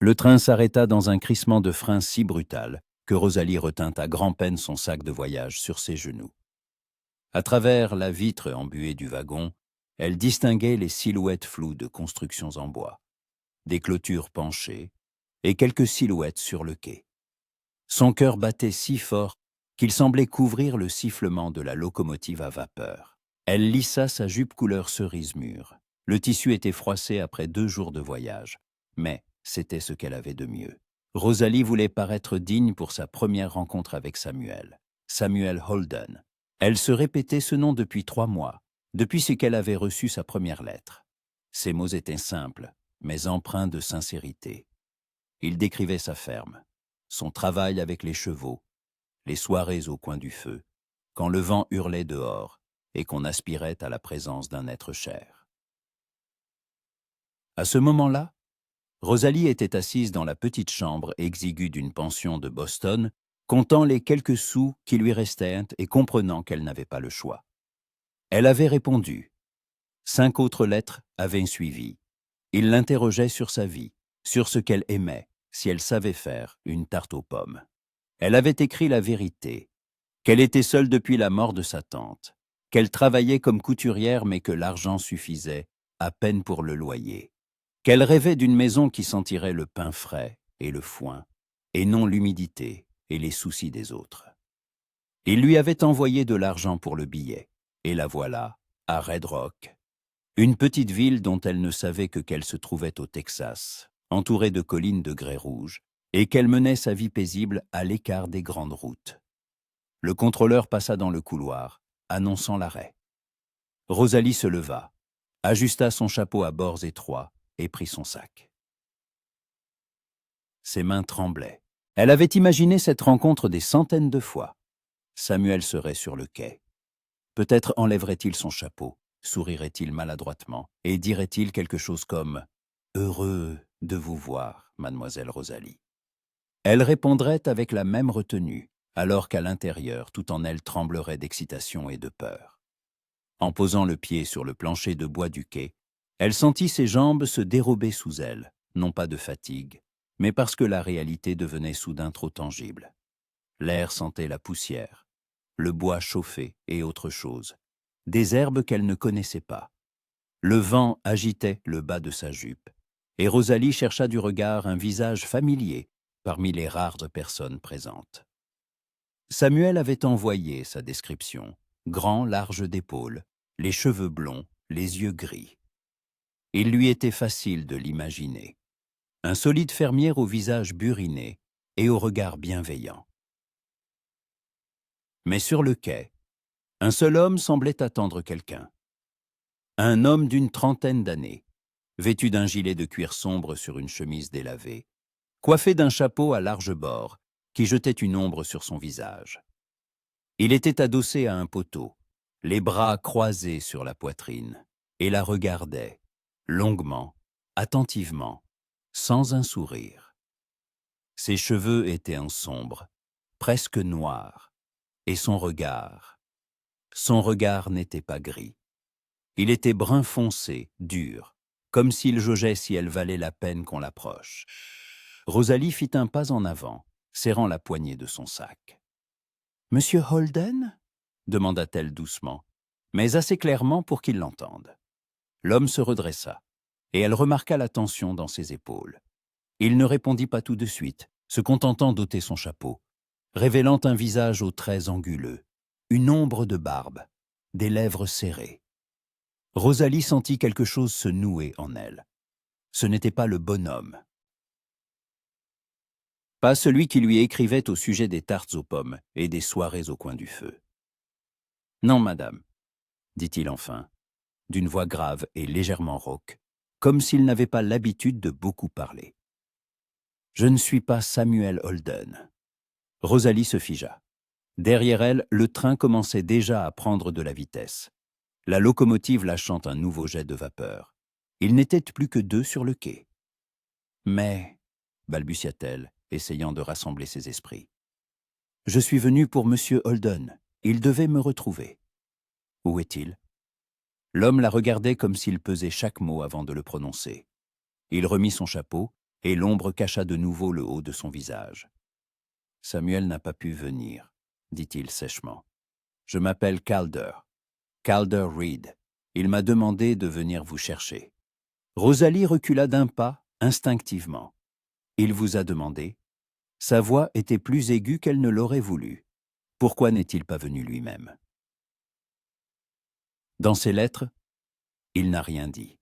Le train s'arrêta dans un crissement de frein si brutal que Rosalie retint à grand-peine son sac de voyage sur ses genoux. À travers la vitre embuée du wagon, elle distinguait les silhouettes floues de constructions en bois, des clôtures penchées et quelques silhouettes sur le quai. Son cœur battait si fort qu'il semblait couvrir le sifflement de la locomotive à vapeur. Elle lissa sa jupe couleur cerise mûre. Le tissu était froissé après 2 jours de voyage, mais c'était ce qu'elle avait de mieux. Rosalie voulait paraître digne pour sa première rencontre avec Samuel. Samuel Holden. Elle se répétait ce nom depuis 3 mois, depuis ce qu'elle avait reçu sa première lettre. Ses mots étaient simples, mais empreints de sincérité. Il décrivait sa ferme, son travail avec les chevaux, les soirées au coin du feu, quand le vent hurlait dehors et qu'on aspirait à la présence d'un être cher. À ce moment-là, Rosalie était assise dans la petite chambre exiguë d'une pension de Boston, comptant les quelques sous qui lui restaient et comprenant qu'elle n'avait pas le choix. Elle avait répondu. 5 autres lettres avaient suivi. Il l'interrogeait sur sa vie, sur ce qu'elle aimait, si elle savait faire une tarte aux pommes. Elle avait écrit la vérité, qu'elle était seule depuis la mort de sa tante, qu'elle travaillait comme couturière mais que l'argent suffisait à peine pour le loyer, qu'elle rêvait d'une maison qui sentirait le pain frais et le foin, et non l'humidité et les soucis des autres. Il lui avait envoyé de l'argent pour le billet, et la voilà, à Red Rock, une petite ville dont elle ne savait que qu'elle se trouvait au Texas, entourée de collines de grès rouge, et qu'elle menait sa vie paisible à l'écart des grandes routes. Le contrôleur passa dans le couloir, annonçant l'arrêt. Rosalie se leva, ajusta son chapeau à bords étroits et prit son sac. Ses mains tremblaient. Elle avait imaginé cette rencontre des centaines de fois. Samuel serait sur le quai. Peut-être enlèverait-il son chapeau, sourirait-il maladroitement et dirait-il quelque chose comme « Heureux de vous voir, mademoiselle Rosalie ». Elle répondrait avec la même retenue, alors qu'à l'intérieur, tout en elle tremblerait d'excitation et de peur. En posant le pied sur le plancher de bois du quai, elle sentit ses jambes se dérober sous elle, non pas de fatigue, mais parce que la réalité devenait soudain trop tangible. L'air sentait la poussière, le bois chauffé et autre chose, des herbes qu'elle ne connaissait pas. Le vent agitait le bas de sa jupe, et Rosalie chercha du regard un visage familier parmi les rares personnes présentes. Samuel avait envoyé sa description, grand, large d'épaules, les cheveux blonds, les yeux gris. Il lui était facile de l'imaginer. Un solide fermier au visage buriné et au regard bienveillant. Mais sur le quai, un seul homme semblait attendre quelqu'un. Un homme d'une trentaine d'années, vêtu d'un gilet de cuir sombre sur une chemise délavée, coiffé d'un chapeau à large bord qui jetait une ombre sur son visage. Il était adossé à un poteau, les bras croisés sur la poitrine, et la regardait, longuement, attentivement, sans un sourire. Ses cheveux étaient en sombre, presque noirs, et son regard n'était pas gris. Il était brun foncé, dur, comme s'il jaugeait si elle valait la peine qu'on l'approche. Rosalie fit un pas en avant, serrant la poignée de son sac. « Monsieur Holden » demanda-t-elle doucement, mais assez clairement pour qu'il l'entende. L'homme se redressa, et elle remarqua la tension dans ses épaules. Il ne répondit pas tout de suite, se contentant d'ôter son chapeau, révélant un visage aux traits anguleux, une ombre de barbe, des lèvres serrées. Rosalie sentit quelque chose se nouer en elle. Ce n'était pas le bonhomme. Pas celui qui lui écrivait au sujet des tartes aux pommes et des soirées au coin du feu. « Non, madame, » dit-il enfin, d'une voix grave et légèrement rauque, comme s'il n'avait pas l'habitude de beaucoup parler. « Je ne suis pas Samuel Holden. » Rosalie se figea. Derrière elle, le train commençait déjà à prendre de la vitesse. La locomotive lâchant un nouveau jet de vapeur. Il n'était plus que 2 sur le quai. « Mais, » balbutia-t-elle, essayant de rassembler ses esprits. « Je suis venue pour Monsieur Holden. Il devait me retrouver. » « Où est-il » L'homme la regardait comme s'il pesait chaque mot avant de le prononcer. Il remit son chapeau et l'ombre cacha de nouveau le haut de son visage. « Samuel n'a pas pu venir, dit-il sèchement. Je m'appelle Calder Reed. Il m'a demandé de venir vous chercher. » Rosalie recula d'un pas, instinctivement. Il vous a demandé. Sa voix était plus aiguë qu'elle ne l'aurait voulu. Pourquoi n'est-il pas venu lui-même? Dans ses lettres, il n'a rien dit.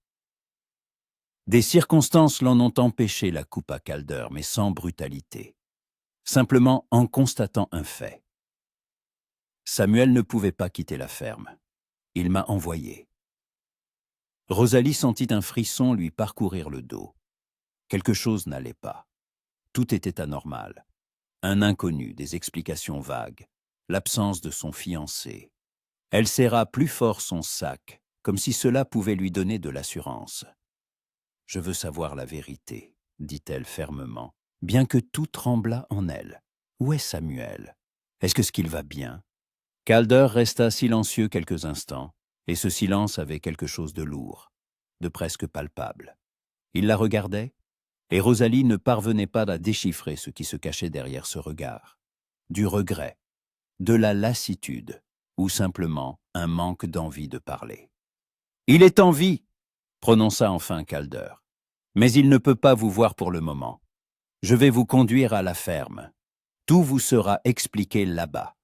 Des circonstances l'en ont empêché, la coupa Calder, mais sans brutalité. Simplement en constatant un fait. Samuel ne pouvait pas quitter la ferme. Il m'a envoyé. Rosalie sentit un frisson lui parcourir le dos. Quelque chose n'allait pas. Tout était anormal. Un inconnu, des explications vagues, l'absence de son fiancé. Elle serra plus fort son sac, comme si cela pouvait lui donner de l'assurance. « Je veux savoir la vérité, » dit-elle fermement, bien que tout tremblât en elle. « Où est Samuel? Est-ce qu'il va bien ?» Calder resta silencieux quelques instants, et ce silence avait quelque chose de lourd, de presque palpable. Il la regardait, et Rosalie ne parvenait pas à déchiffrer ce qui se cachait derrière ce regard. Du regret, de la lassitude, ou simplement un manque d'envie de parler. « Il est en vie !» prononça enfin Calder. « Mais il ne peut pas vous voir pour le moment. Je vais vous conduire à la ferme. Tout vous sera expliqué là-bas. »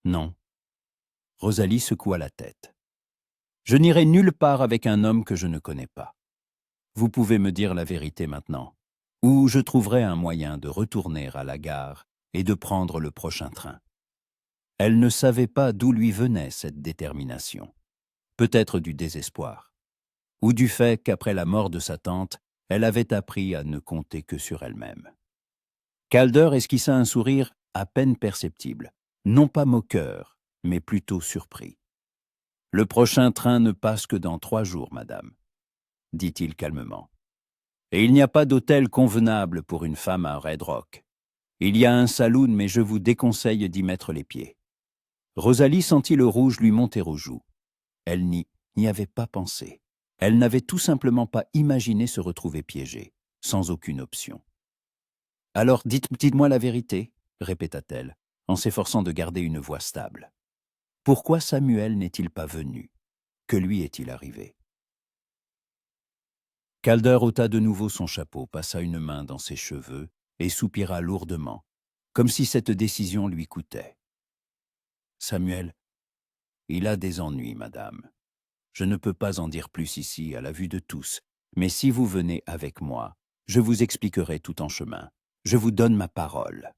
Non. Rosalie secoua la tête. « Je n'irai nulle part avec un homme que je ne connais pas. Vous pouvez me dire la vérité maintenant, ou je trouverai un moyen de retourner à la gare et de prendre le prochain train. » Elle ne savait pas d'où lui venait cette détermination. Peut-être du désespoir, ou du fait qu'après la mort de sa tante, elle avait appris à ne compter que sur elle-même. Calder esquissa un sourire à peine perceptible, non pas moqueur, mais plutôt surpris. « Le prochain train ne passe que dans 3 jours, madame, » dit-il calmement. « Et il n'y a pas d'hôtel convenable pour une femme à Red Rock. Il y a un saloon, mais je vous déconseille d'y mettre les pieds. » Rosalie sentit le rouge lui monter aux joues. Elle n'y avait pas pensé. Elle n'avait tout simplement pas imaginé se retrouver piégée, sans aucune option. « Alors dites-moi la vérité, » répéta-t-elle, en s'efforçant de garder une voix stable. « Pourquoi Samuel n'est-il pas venu? Que lui est-il arrivé? » Calder ôta de nouveau son chapeau, passa une main dans ses cheveux et soupira lourdement, comme si cette décision lui coûtait. « Samuel, il a des ennuis, madame. Je ne peux pas en dire plus ici, à la vue de tous, mais si vous venez avec moi, je vous expliquerai tout en chemin. Je vous donne ma parole. »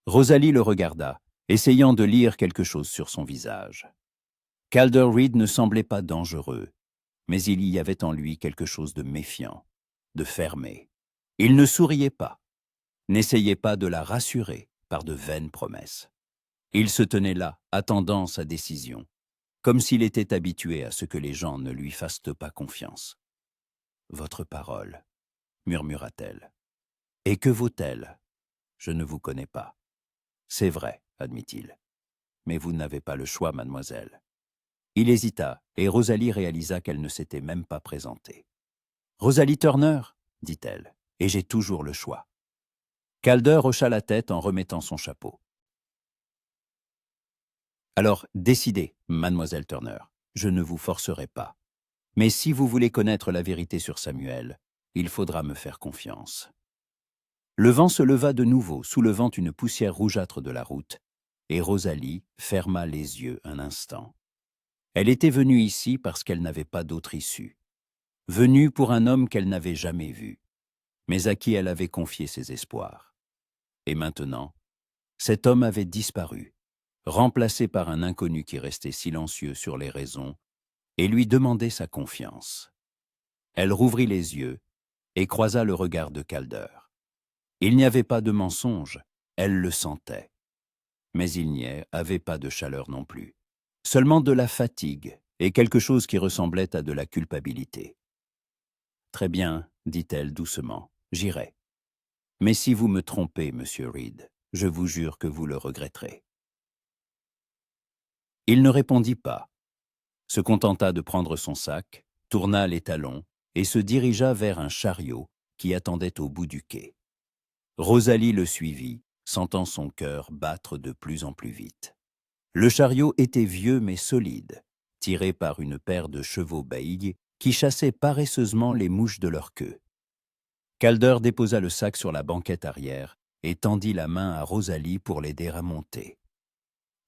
Rosalie le regarda, essayant de lire quelque chose sur son visage. Calder Reed ne semblait pas dangereux, mais il y avait en lui quelque chose de méfiant, de fermé. Il ne souriait pas, n'essayait pas de la rassurer par de vaines promesses. Il se tenait là, attendant sa décision, comme s'il était habitué à ce que les gens ne lui fassent pas confiance. « Votre parole, » murmura-t-elle. « Et que vaut-elle? Je ne vous connais pas. »« C'est vrai, » admit-il. « Mais vous n'avez pas le choix, mademoiselle. » Il hésita, et Rosalie réalisa qu'elle ne s'était même pas présentée. « Rosalie Turner, » dit-elle, « et j'ai toujours le choix. » Calder hocha la tête en remettant son chapeau. « Alors, décidez, mademoiselle Turner, je ne vous forcerai pas. Mais si vous voulez connaître la vérité sur Samuel, il faudra me faire confiance. » Le vent se leva de nouveau, soulevant une poussière rougeâtre de la route, et Rosalie ferma les yeux un instant. Elle était venue ici parce qu'elle n'avait pas d'autre issue. Venue pour un homme qu'elle n'avait jamais vu, mais à qui elle avait confié ses espoirs. Et maintenant, cet homme avait disparu, remplacé par un inconnu qui restait silencieux sur les raisons et lui demandait sa confiance. Elle rouvrit les yeux et croisa le regard de Calder. Il n'y avait pas de mensonge, elle le sentait. Mais il n'y avait pas de chaleur non plus. Seulement de la fatigue et quelque chose qui ressemblait à de la culpabilité. « Très bien, » dit-elle doucement, « j'irai. Mais si vous me trompez, monsieur Reed, je vous jure que vous le regretterez. » Il ne répondit pas, se contenta de prendre son sac, tourna les talons et se dirigea vers un chariot qui attendait au bout du quai. Rosalie le suivit, sentant son cœur battre de plus en plus vite. Le chariot était vieux mais solide, tiré par une paire de chevaux bailles qui chassaient paresseusement les mouches de leur queue. Calder déposa le sac sur la banquette arrière et tendit la main à Rosalie pour l'aider à monter.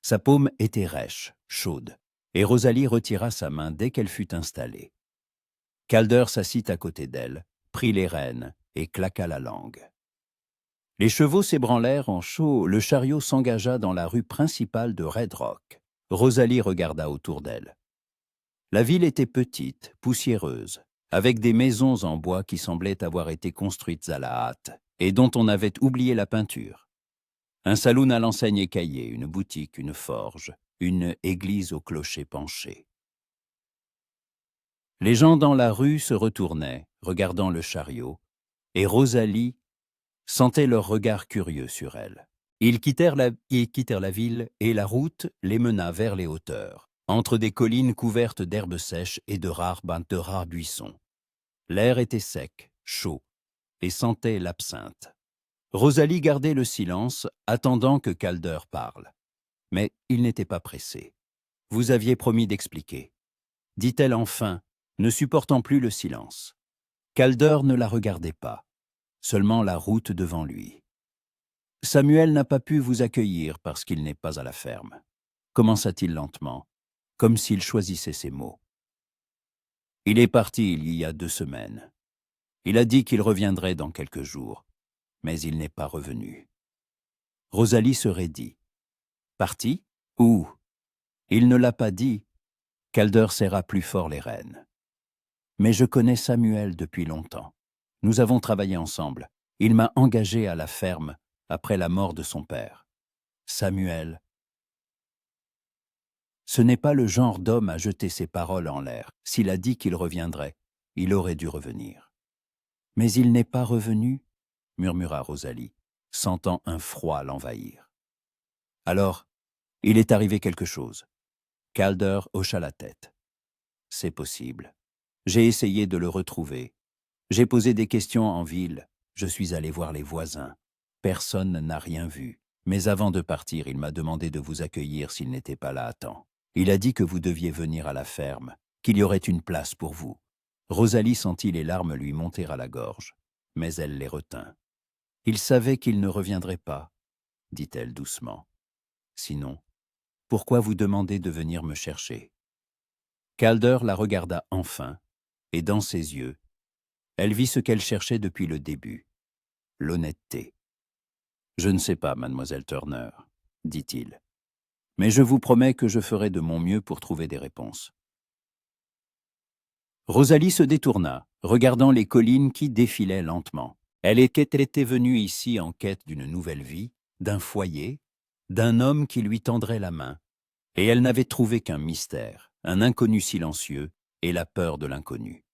Sa paume était rêche, chaude, et Rosalie retira sa main dès qu'elle fut installée. Calder s'assit à côté d'elle, prit les rênes et claqua la langue. Les chevaux s'ébranlèrent en chaud, le chariot s'engagea dans la rue principale de Red Rock. Rosalie regarda autour d'elle. La ville était petite, poussiéreuse, avec des maisons en bois qui semblaient avoir été construites à la hâte et dont on avait oublié la peinture. Un saloon à l'enseigne écaillée, une boutique, une forge, une église au clocher penché. Les gens dans la rue se retournaient, regardant le chariot, et Rosalie sentait leur regard curieux sur elle. Ils quittèrent la ville et la route les mena vers les hauteurs, entre des collines couvertes d'herbes sèches et de rares buissons. L'air était sec, chaud, et sentait l'absinthe. Rosalie gardait le silence, attendant que Calder parle. Mais il n'était pas pressé. « Vous aviez promis d'expliquer », dit-elle enfin, ne supportant plus le silence. Calder ne la regardait pas, seulement la route devant lui. « Samuel n'a pas pu vous accueillir parce qu'il n'est pas à la ferme », commença-t-il lentement, comme s'il choisissait ses mots. « Il est parti il y a 2 semaines. Il a dit qu'il reviendrait dans quelques jours, mais il n'est pas revenu. » Rosalie se raidit. « Parti? Où? » Il ne l'a pas dit. Calder serra plus fort les rênes. « Mais je connais Samuel depuis longtemps. Nous avons travaillé ensemble. Il m'a engagé à la ferme après la mort de son père. Samuel. » Ce n'est pas le genre d'homme à jeter ses paroles en l'air. S'il a dit qu'il reviendrait, il aurait dû revenir. « Mais il n'est pas revenu ?» murmura Rosalie, sentant un froid l'envahir. « Alors, il est arrivé quelque chose. » Calder hocha la tête. « C'est possible. J'ai essayé de le retrouver. J'ai posé des questions en ville. Je suis allé voir les voisins. Personne n'a rien vu. Mais avant de partir, il m'a demandé de vous accueillir s'il n'était pas là à temps. Il a dit que vous deviez venir à la ferme, qu'il y aurait une place pour vous. » Rosalie sentit les larmes lui monter à la gorge, mais elle les retint. « Il savait qu'il ne reviendrait pas, » dit-elle doucement. « Sinon, pourquoi vous demandez de venir me chercher ?» Calder la regarda enfin, et dans ses yeux, elle vit ce qu'elle cherchait depuis le début, l'honnêteté. « Je ne sais pas, mademoiselle Turner, » dit-il, « mais je vous promets que je ferai de mon mieux pour trouver des réponses. » Rosalie se détourna, regardant les collines qui défilaient lentement. Elle était venue ici en quête d'une nouvelle vie, d'un foyer, d'un homme qui lui tendrait la main, et elle n'avait trouvé qu'un mystère, un inconnu silencieux et la peur de l'inconnu.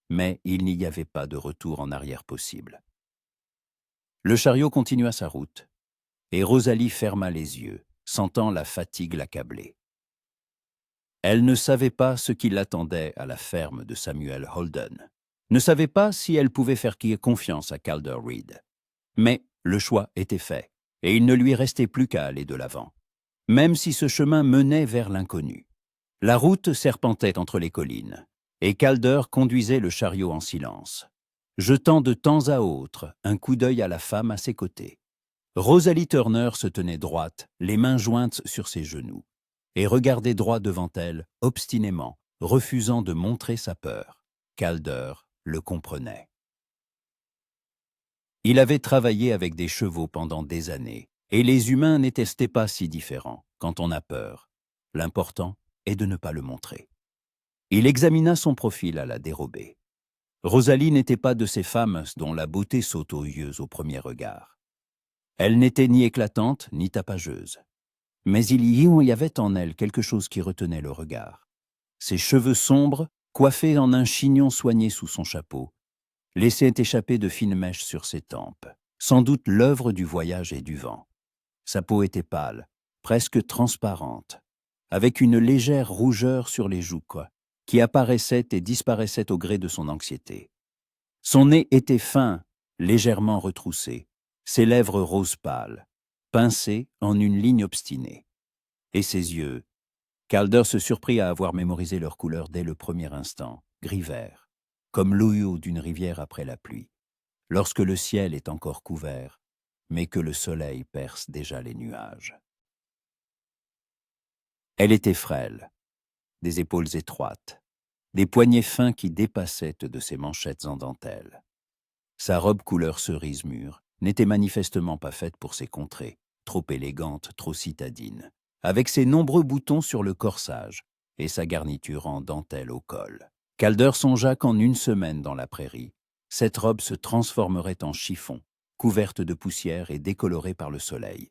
Mais il n'y avait pas de retour en arrière possible. Le chariot continua sa route, et Rosalie ferma les yeux, sentant la fatigue l'accabler. Elle ne savait pas ce qui l'attendait à la ferme de Samuel Holden, ne savait pas si elle pouvait faire confiance à Calder Reed. Mais le choix était fait, et il ne lui restait plus qu'à aller de l'avant, même si ce chemin menait vers l'inconnu. La route serpentait entre les collines, et Calder conduisait le chariot en silence, jetant de temps à autre un coup d'œil à la femme à ses côtés. Rosalie Turner se tenait droite, les mains jointes sur ses genoux, et regardait droit devant elle, obstinément, refusant de montrer sa peur. Calder le comprenait. Il avait travaillé avec des chevaux pendant des années, et les humains n'étaient pas si différents quand on a peur. L'important est de ne pas le montrer. Il examina son profil à la dérobée. Rosalie n'était pas de ces femmes dont la beauté saute aux yeux au premier regard. Elle n'était ni éclatante ni tapageuse. Mais il y avait en elle quelque chose qui retenait le regard. Ses cheveux sombres, coiffés en un chignon soigné sous son chapeau, laissaient échapper de fines mèches sur ses tempes, sans doute l'œuvre du voyage et du vent. Sa peau était pâle, presque transparente, avec une légère rougeur sur les joues qui apparaissait et disparaissait au gré de son anxiété. Son nez était fin, légèrement retroussé, ses lèvres rose pâle, pincées en une ligne obstinée. Et ses yeux, Calder se surprit à avoir mémorisé leur couleur dès le premier instant, gris-vert, comme l'eau d'une rivière après la pluie, lorsque le ciel est encore couvert, mais que le soleil perce déjà les nuages. Elle était frêle, des épaules étroites, des poignets fins qui dépassaient de ses manchettes en dentelle. Sa robe couleur cerise mûre n'était manifestement pas faite pour ces contrées, trop élégante, trop citadine, avec ses nombreux boutons sur le corsage et sa garniture en dentelle au col. Calder songea qu'en une semaine dans la prairie, cette robe se transformerait en chiffon, couverte de poussière et décolorée par le soleil.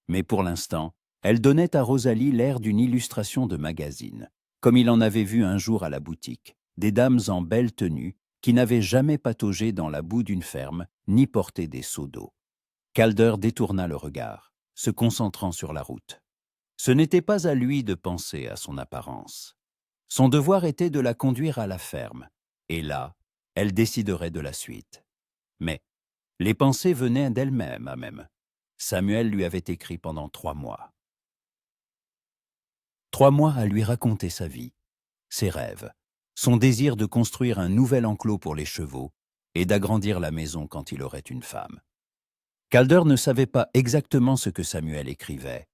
Mais pour l'instant, elle donnait à Rosalie l'air d'une illustration de magazine, comme il en avait vu un jour à la boutique, des dames en belle tenue qui n'avaient jamais pataugé dans la boue d'une ferme ni porté des seaux d'eau. Calder détourna le regard, se concentrant sur la route. Ce n'était pas à lui de penser à son apparence. Son devoir était de la conduire à la ferme, et là, elle déciderait de la suite. Mais les pensées venaient d'elle-même à même. Samuel lui avait écrit pendant 3 mois. 3 mois à lui raconter sa vie, ses rêves, son désir de construire un nouvel enclos pour les chevaux et d'agrandir la maison quand il aurait une femme. Calder ne savait pas exactement ce que Samuel écrivait,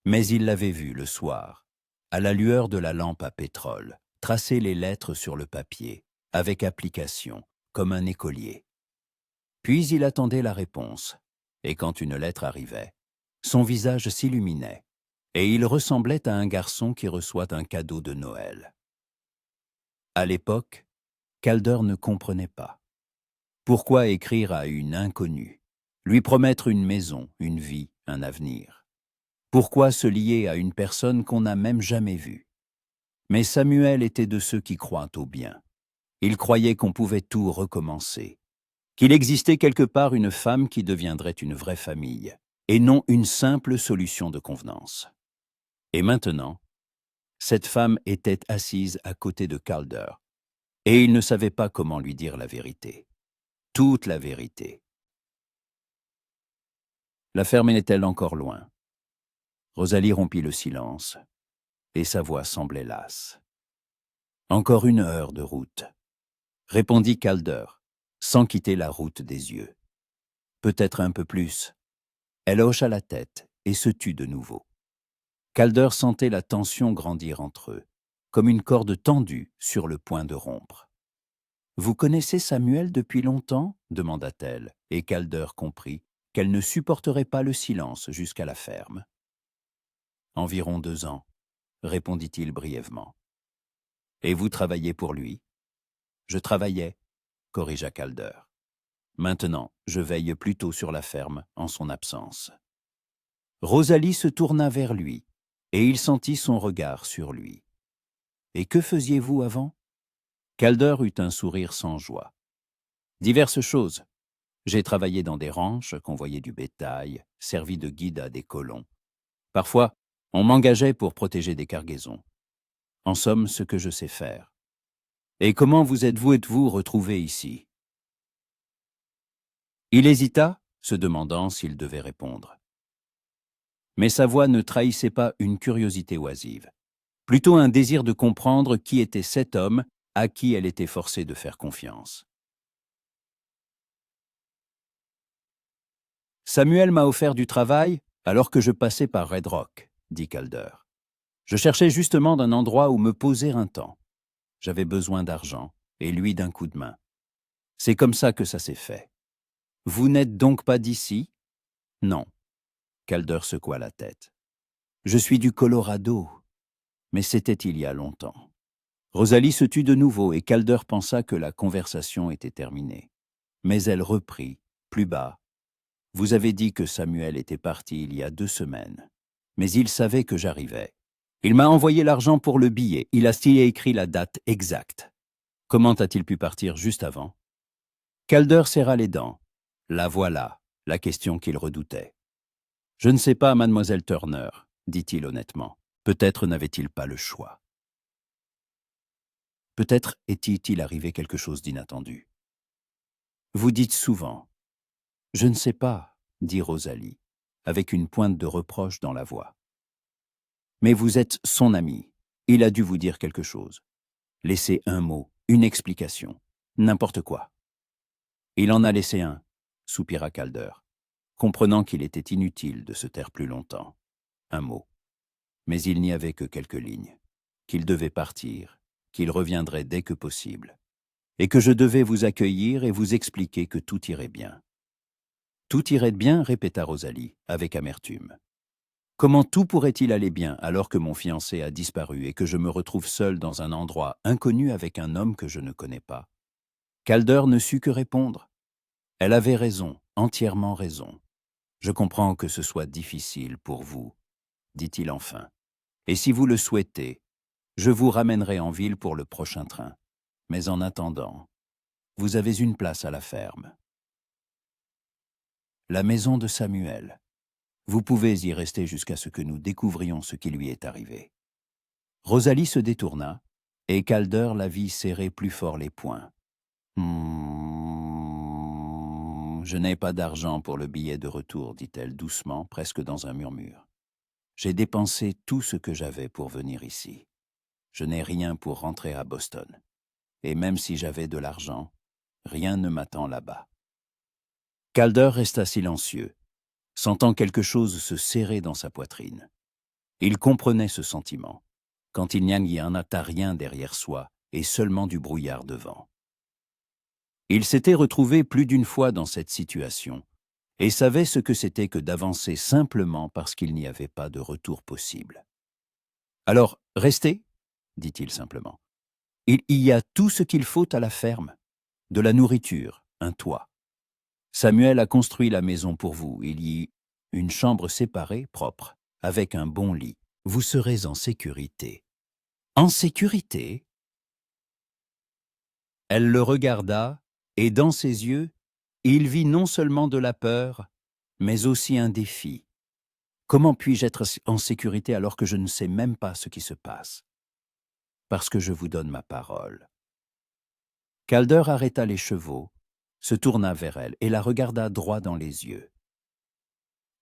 mais il l'avait vu le soir, à la lueur de la lampe à pétrole, tracer les lettres sur le papier, avec application, comme un écolier. Puis il attendait la réponse, et quand une lettre arrivait, son visage s'illuminait, et il ressemblait à un garçon qui reçoit un cadeau de Noël. À l'époque, Calder ne comprenait pas. Pourquoi écrire à une inconnue, lui promettre une maison, une vie, un avenir? Pourquoi se lier à une personne qu'on n'a même jamais vue? Mais Samuel était de ceux qui croient au bien. Il croyait qu'on pouvait tout recommencer, qu'il existait quelque part une femme qui deviendrait une vraie famille, et non une simple solution de convenance. Et maintenant, cette femme était assise à côté de Calder, et il ne savait pas comment lui dire la vérité. Toute la vérité. La ferme était-elle encore loin? Rosalie rompit le silence, et sa voix semblait lasse. Encore 1 heure de route, répondit Calder, sans quitter la route des yeux. Peut-être un peu plus. Elle hocha la tête et se tut de nouveau. Calder sentait la tension grandir entre eux, comme une corde tendue sur le point de rompre. « Vous connaissez Samuel depuis longtemps ?» demanda-t-elle, et Calder comprit qu'elle ne supporterait pas le silence jusqu'à la ferme. « Environ 2 ans, » répondit-il brièvement. « Et vous travaillez pour lui ?»« Je travaillais, » corrigea Calder. « Maintenant, je veille plutôt sur la ferme en son absence. » Rosalie se tourna vers lui, et il sentit son regard sur lui. « Et que faisiez-vous avant ?» Calder eut un sourire sans joie. « Diverses choses. J'ai travaillé dans des ranches, convoyé du bétail, servi de guide à des colons. Parfois, on m'engageait pour protéger des cargaisons. En somme, ce que je sais faire. Et comment vous êtes-vous retrouvé ici ?» Il hésita, se demandant s'il devait répondre. Mais sa voix ne trahissait pas une curiosité oisive, plutôt un désir de comprendre qui était cet homme à qui elle était forcée de faire confiance. « Samuel m'a offert du travail alors que je passais par Red Rock, » dit Calder. « Je cherchais justement d'un endroit où me poser un temps. J'avais besoin d'argent, et lui d'un coup de main. C'est comme ça que ça s'est fait. Vous n'êtes donc pas d'ici ? » ?»« Non. » Calder secoua la tête. « Je suis du Colorado, mais c'était il y a longtemps. » Rosalie se tut de nouveau et Calder pensa que la conversation était terminée. Mais elle reprit, plus bas. « Vous avez dit que Samuel était parti il y a 2 semaines, mais il savait que j'arrivais. Il m'a envoyé l'argent pour le billet, il a écrit la date exacte. Comment a-t-il pu partir juste avant ?» Calder serra les dents. La voilà, la question qu'il redoutait. « Je ne sais pas, mademoiselle Turner, » dit-il honnêtement. Peut-être n'avait-il pas le choix. Peut-être était-il arrivé quelque chose d'inattendu. Vous dites souvent « Je ne sais pas », dit Rosalie, avec une pointe de reproche dans la voix. Mais vous êtes son ami. Il a dû vous dire quelque chose. Laissez un mot, une explication, n'importe quoi. Il en a laissé un, soupira Calder, comprenant qu'il était inutile de se taire plus longtemps. Un mot. Mais il n'y avait que quelques lignes. Qu'il devait partir, qu'il reviendrait dès que possible, et que je devais vous accueillir et vous expliquer que tout irait bien. Tout irait bien, répéta Rosalie, avec amertume. Comment tout pourrait-il aller bien alors que mon fiancé a disparu et que je me retrouve seul dans un endroit inconnu avec un homme que je ne connais pas? Calder ne sut que répondre. Elle avait raison, entièrement raison. Je comprends que ce soit difficile pour vous, dit-il enfin. Et si vous le souhaitez, je vous ramènerai en ville pour le prochain train. Mais en attendant, vous avez une place à la ferme. La maison de Samuel. Vous pouvez y rester jusqu'à ce que nous découvrions ce qui lui est arrivé. Rosalie se détourna, et Calder la vit serrer plus fort les poings. Je n'ai pas d'argent pour le billet de retour, dit-elle doucement, presque dans un murmure. J'ai dépensé tout ce que j'avais pour venir ici. Je n'ai rien pour rentrer à Boston. Et même si j'avais de l'argent, rien ne m'attend là-bas. Calder resta silencieux, sentant quelque chose se serrer dans sa poitrine. Il comprenait ce sentiment, quand il n'y en a rien derrière soi et seulement du brouillard devant. Il s'était retrouvé plus d'une fois dans cette situation et savait ce que c'était que d'avancer simplement parce qu'il n'y avait pas de retour possible. « Alors, restez » dit-il simplement. « Il y a tout ce qu'il faut à la ferme, de la nourriture, un toit. Samuel a construit la maison pour vous. Il y a une chambre séparée, propre, avec un bon lit. Vous serez en sécurité. » « En sécurité ?» Elle le regarda, et dans ses yeux, il vit non seulement de la peur, mais aussi un défi. Comment puis-je être en sécurité alors que je ne sais même pas ce qui se passe? Parce que je vous donne ma parole. Calder arrêta les chevaux, se tourna vers elle et la regarda droit dans les yeux.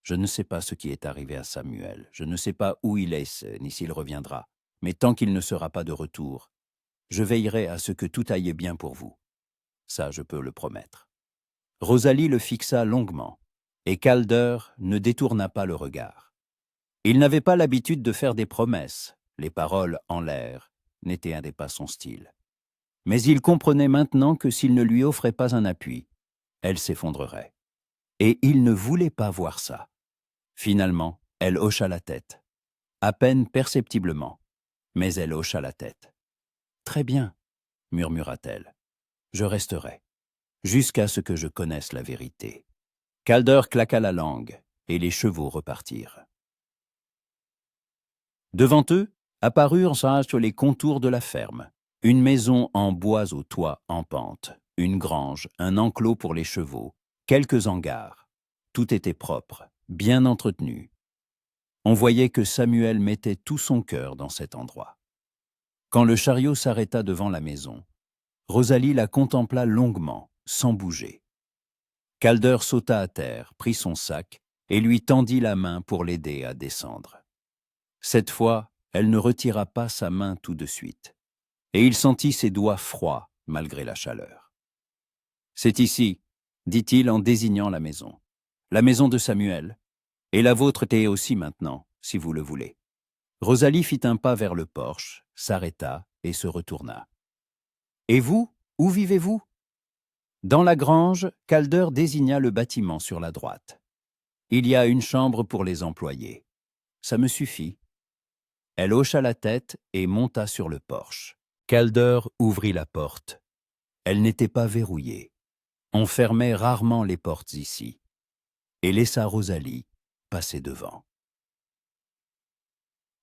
Je ne sais pas ce qui est arrivé à Samuel, je ne sais pas où il est, ni s'il reviendra, mais tant qu'il ne sera pas de retour, je veillerai à ce que tout aille bien pour vous. Ça, je peux le promettre. Rosalie le fixa longuement, et Calder ne détourna pas le regard. Il n'avait pas l'habitude de faire des promesses, les paroles en l'air n'étaient pas son style. Mais il comprenait maintenant que s'il ne lui offrait pas un appui, elle s'effondrerait. Et il ne voulait pas voir ça. Finalement, elle hocha la tête. À peine perceptiblement, mais elle hocha la tête. « Très bien, » murmura-t-elle. « Je resterai, jusqu'à ce que je connaisse la vérité. » Calder claqua la langue, et les chevaux repartirent. Devant eux, apparurent sur les contours de la ferme. Une maison en bois au toit en pente, une grange, un enclos pour les chevaux, quelques hangars. Tout était propre, bien entretenu. On voyait que Samuel mettait tout son cœur dans cet endroit. Quand le chariot s'arrêta devant la maison, Rosalie la contempla longuement, sans bouger. Calder sauta à terre, prit son sac et lui tendit la main pour l'aider à descendre. Cette fois, elle ne retira pas sa main tout de suite, et il sentit ses doigts froids malgré la chaleur. « C'est ici, » dit-il en désignant la maison de Samuel, et la vôtre est aussi maintenant, si vous le voulez. Rosalie fit un pas vers le porche, s'arrêta et se retourna. « Et vous, où vivez-vous » Dans la grange, Calder désigna le bâtiment sur la droite. « Il y a une chambre pour les employés. Ça me suffit. » Elle hocha la tête et monta sur le porche. Calder ouvrit la porte. Elle n'était pas verrouillée. On fermait rarement les portes ici. Et laissa Rosalie passer devant.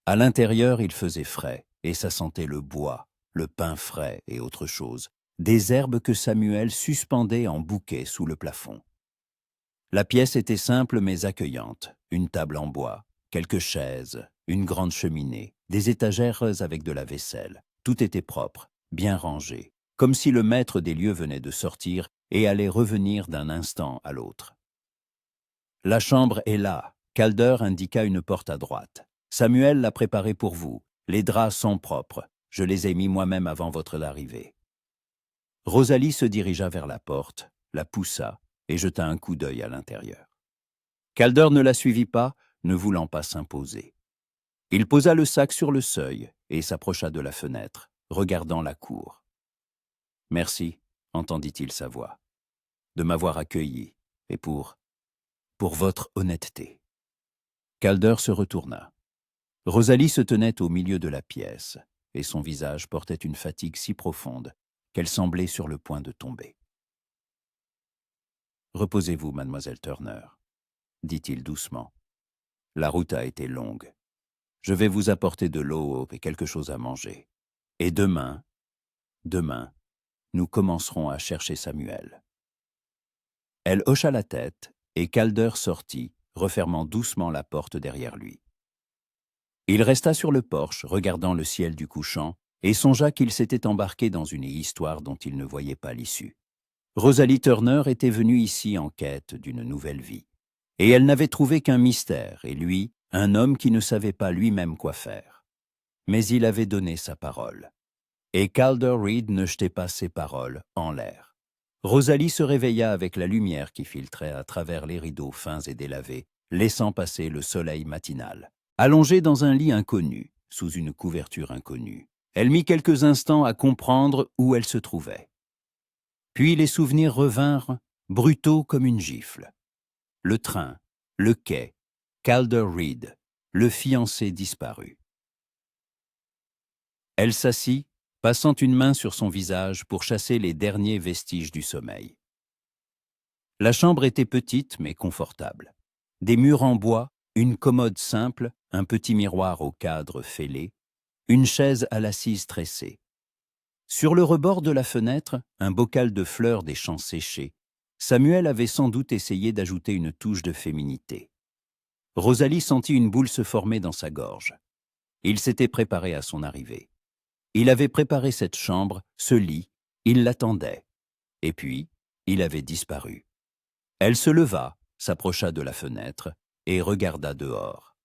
À l'intérieur, il faisait frais, et ça sentait le bois, le pain frais et autre chose, des herbes que Samuel suspendait en bouquets sous le plafond. La pièce était simple mais accueillante, une table en bois, quelques chaises, une grande cheminée, des étagères avec de la vaisselle. Tout était propre, bien rangée, comme si le maître des lieux venait de sortir et allait revenir d'un instant à l'autre. La chambre est là. Calder indiqua une porte à droite. Samuel l'a préparée pour vous. Les draps sont propres. Je les ai mis moi-même avant votre arrivée. Rosalie se dirigea vers la porte, la poussa et jeta un coup d'œil à l'intérieur. Calder ne la suivit pas, ne voulant pas s'imposer. Il posa le sac sur le seuil et s'approcha de la fenêtre, regardant la cour. « Merci, entendit-il sa voix, de m'avoir accueilli et pour votre honnêteté. » Calder se retourna. Rosalie se tenait au milieu de la pièce, et son visage portait une fatigue si profonde qu'elle semblait sur le point de tomber. « Reposez-vous, mademoiselle Turner, » dit-il doucement. « La route a été longue. Je vais vous apporter de l'eau et quelque chose à manger. Et demain, nous commencerons à chercher Samuel. » Elle hocha la tête, et Calder sortit, refermant doucement la porte derrière lui. Il resta sur le porche, regardant le ciel du couchant, et songea qu'il s'était embarqué dans une histoire dont il ne voyait pas l'issue. Rosalie Turner était venue ici en quête d'une nouvelle vie. Et elle n'avait trouvé qu'un mystère, et lui, un homme qui ne savait pas lui-même quoi faire. Mais il avait donné sa parole. Et Calder Reed ne jetait pas ses paroles en l'air. Rosalie se réveilla avec la lumière qui filtrait à travers les rideaux fins et délavés, laissant passer le soleil matinal. Allongée dans un lit inconnu, sous une couverture inconnue, elle mit quelques instants à comprendre où elle se trouvait. Puis les souvenirs revinrent, brutaux comme une gifle. Le train, le quai, Calder Reed, le fiancé disparu. Elle s'assit, passant une main sur son visage pour chasser les derniers vestiges du sommeil. La chambre était petite mais confortable. Des murs en bois, une commode simple, un petit miroir au cadre fêlé, une chaise à l'assise tressée. Sur le rebord de la fenêtre, un bocal de fleurs des champs séchés. Samuel avait sans doute essayé d'ajouter une touche de féminité. Rosalie sentit une boule se former dans sa gorge. Il s'était préparé à son arrivée. Il avait préparé cette chambre, ce lit, il l'attendait. Et puis, il avait disparu. Elle se leva, s'approcha de la fenêtre et regarda dehors.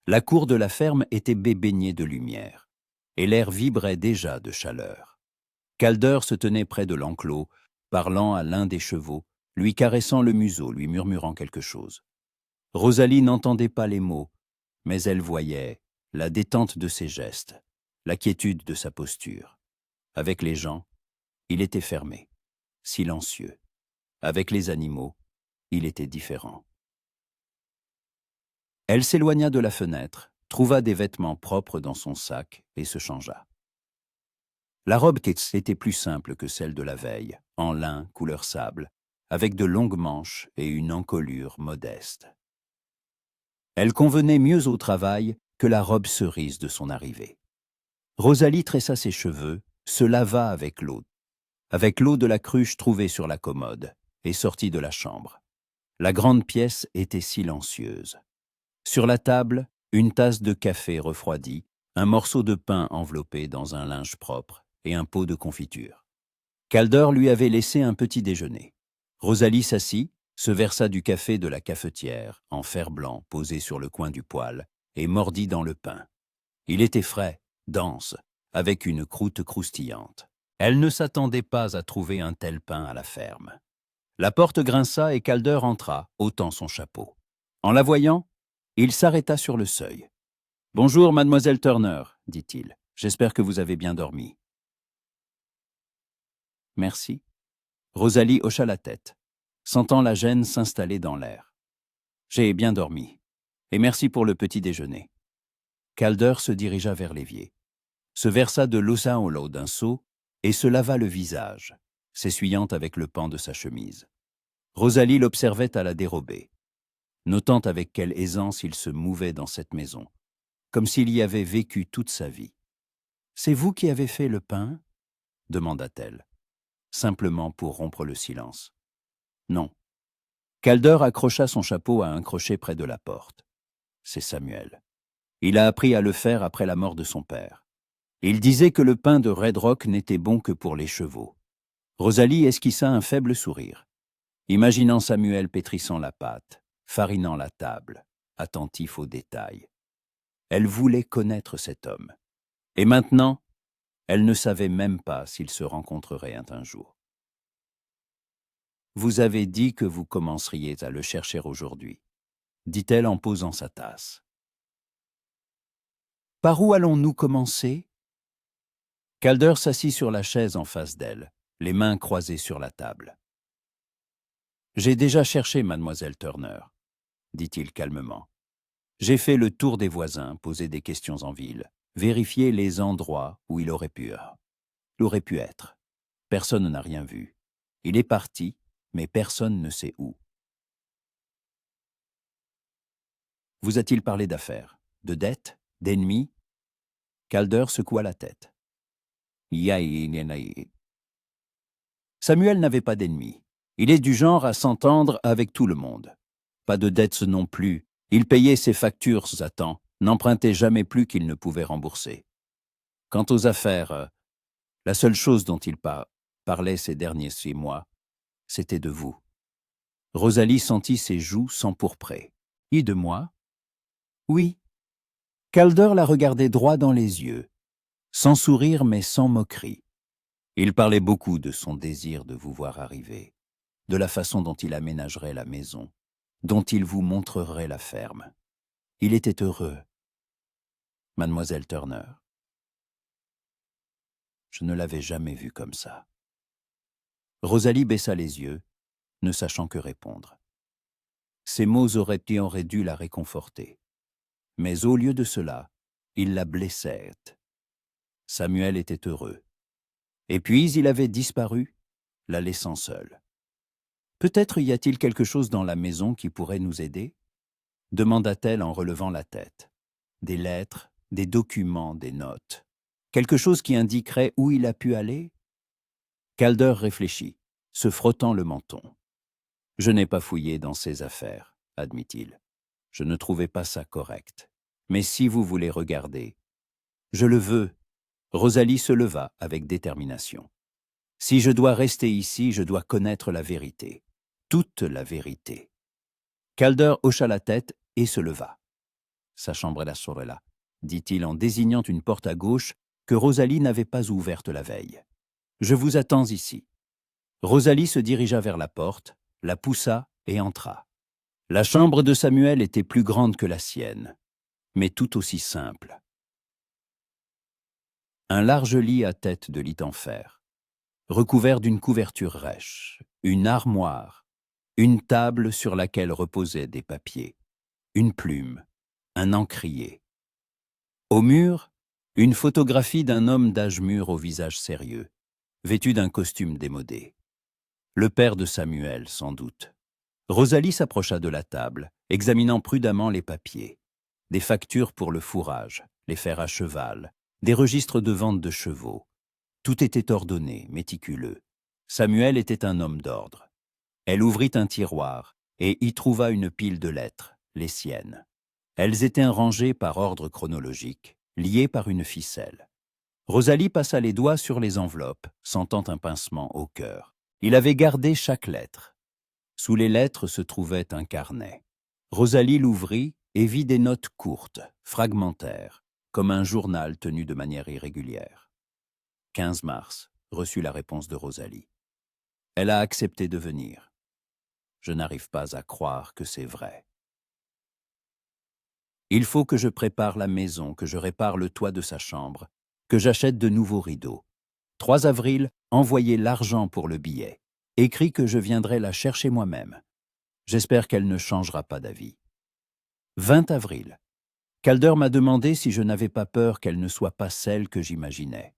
La cour de la ferme était baignée de lumière, et l'air vibrait déjà de chaleur. Calder se tenait près de l'enclos, parlant à l'un des chevaux, lui caressant le museau, lui murmurant quelque chose. Rosalie n'entendait pas les mots, mais elle voyait la détente de ses gestes, la quiétude de sa posture. Avec les gens, il était fermé, silencieux. Avec les animaux, il était différent. Elle s'éloigna de la fenêtre, trouva des vêtements propres dans son sac et se changea. La robe était plus simple que celle de la veille, en lin couleur sable, avec de longues manches et une encolure modeste. Elle convenait mieux au travail que la robe cerise de son arrivée. Rosalie tressa ses cheveux, se lava avec l'eau de la cruche trouvée sur la commode, et sortit de la chambre. La grande pièce était silencieuse. Sur la table, une tasse de café refroidi, un morceau de pain enveloppé dans un linge propre et un pot de confiture. Calder lui avait laissé un petit déjeuner. Rosalie s'assit, se versa du café de la cafetière, en fer blanc posé sur le coin du poêle, et mordit dans le pain. Il était frais, dense, avec une croûte croustillante. Elle ne s'attendait pas à trouver un tel pain à la ferme. La porte grinça et Calder entra, ôtant son chapeau. En la voyant, il s'arrêta sur le seuil. « Bonjour, mademoiselle Turner, » dit-il. « J'espère que vous avez bien dormi. » « Merci. » Rosalie hocha la tête, sentant la gêne s'installer dans l'air. « J'ai bien dormi. Et merci pour le petit déjeuner. » Calder se dirigea vers l'évier, se versa de l'eau d'un seau et se lava le visage, s'essuyant avec le pan de sa chemise. Rosalie l'observait à la dérobée, notant avec quelle aisance il se mouvait dans cette maison, comme s'il y avait vécu toute sa vie. « C'est vous qui avez fait le pain ?» demanda-t-elle, simplement pour rompre le silence. « Non. » Calder accrocha son chapeau à un crochet près de la porte. « C'est Samuel. Il a appris à le faire après la mort de son père. Il disait que le pain de Red Rock n'était bon que pour les chevaux. Rosalie esquissa un faible sourire, imaginant Samuel pétrissant la pâte, farinant la table, attentif aux détails. Elle voulait connaître cet homme. Et maintenant, elle ne savait même pas s'ils se rencontreraient un jour. « Vous avez dit que vous commenceriez à le chercher aujourd'hui, » dit-elle en posant sa tasse. « Par où allons-nous commencer » Calder s'assit sur la chaise en face d'elle, les mains croisées sur la table. « J'ai déjà cherché Mademoiselle Turner, » dit-il calmement. « J'ai fait le tour des voisins, posé des questions en ville, vérifié les endroits où il aurait pu être. Personne n'a rien vu. Il est parti, mais personne ne sait où. » Vous a-t-il parlé d'affaires, de dettes, d'ennemis? Calder secoua la tête. Samuel n'avait pas d'ennemis. Il est du genre à s'entendre avec tout le monde. Pas de dettes non plus. Il payait ses factures à temps, n'empruntait jamais plus qu'il ne pouvait rembourser. Quant aux affaires, la seule chose dont il parlait ces derniers 6 mois, c'était de vous. Rosalie sentit ses joues s'empourprer. « Et de moi ?»« Oui. » Calder la regardait droit dans les yeux, sans sourire mais sans moquerie. Il parlait beaucoup de son désir de vous voir arriver, de la façon dont il aménagerait la maison, dont il vous montrerait la ferme. Il était heureux. Mademoiselle Turner. Je ne l'avais jamais vu comme ça. Rosalie baissa les yeux, ne sachant que répondre. Ces mots auraient dû la réconforter. Mais au lieu de cela, ils la blessaient. Samuel était heureux. Et puis il avait disparu, la laissant seule. « Peut-être y a-t-il quelque chose dans la maison qui pourrait nous aider ?» demanda-t-elle en relevant la tête. Des lettres, des documents, des notes. Quelque chose qui indiquerait où il a pu aller? Calder réfléchit, se frottant le menton. « Je n'ai pas fouillé dans ses affaires, » admit-il. « Je ne trouvais pas ça correct. Mais si vous voulez regarder... » « Je le veux. » Rosalie se leva avec détermination. « Si je dois rester ici, je dois connaître la vérité. Toute la vérité. » Calder hocha la tête et se leva. « Sa chambre est la sorella », dit-il en désignant une porte à gauche que Rosalie n'avait pas ouverte la veille. « Je vous attends ici. » Rosalie se dirigea vers la porte, la poussa et entra. La chambre de Samuel était plus grande que la sienne, mais tout aussi simple. Un large lit à tête de lit en fer, recouvert d'une couverture rêche, une armoire, une table sur laquelle reposaient des papiers, une plume, un encrier. Au mur, une photographie d'un homme d'âge mûr au visage sérieux, vêtu d'un costume démodé. Le père de Samuel, sans doute. Rosalie s'approcha de la table, examinant prudemment les papiers. Des factures pour le fourrage, les fers à cheval, des registres de vente de chevaux. Tout était ordonné, méticuleux. Samuel était un homme d'ordre. Elle ouvrit un tiroir et y trouva une pile de lettres, les siennes. Elles étaient rangées par ordre chronologique, liées par une ficelle. Rosalie passa les doigts sur les enveloppes, sentant un pincement au cœur. Il avait gardé chaque lettre. Sous les lettres se trouvait un carnet. Rosalie l'ouvrit et vit des notes courtes, fragmentaires, comme un journal tenu de manière irrégulière. 15 mars, reçut la réponse de Rosalie. Elle a accepté de venir. Je n'arrive pas à croire que c'est vrai. Il faut que je prépare la maison, que je répare le toit de sa chambre, que j'achète de nouveaux rideaux. 3 avril, envoyez l'argent pour le billet. Écrit que je viendrai la chercher moi-même. J'espère qu'elle ne changera pas d'avis. 20 avril. Calder m'a demandé si je n'avais pas peur qu'elle ne soit pas celle que j'imaginais.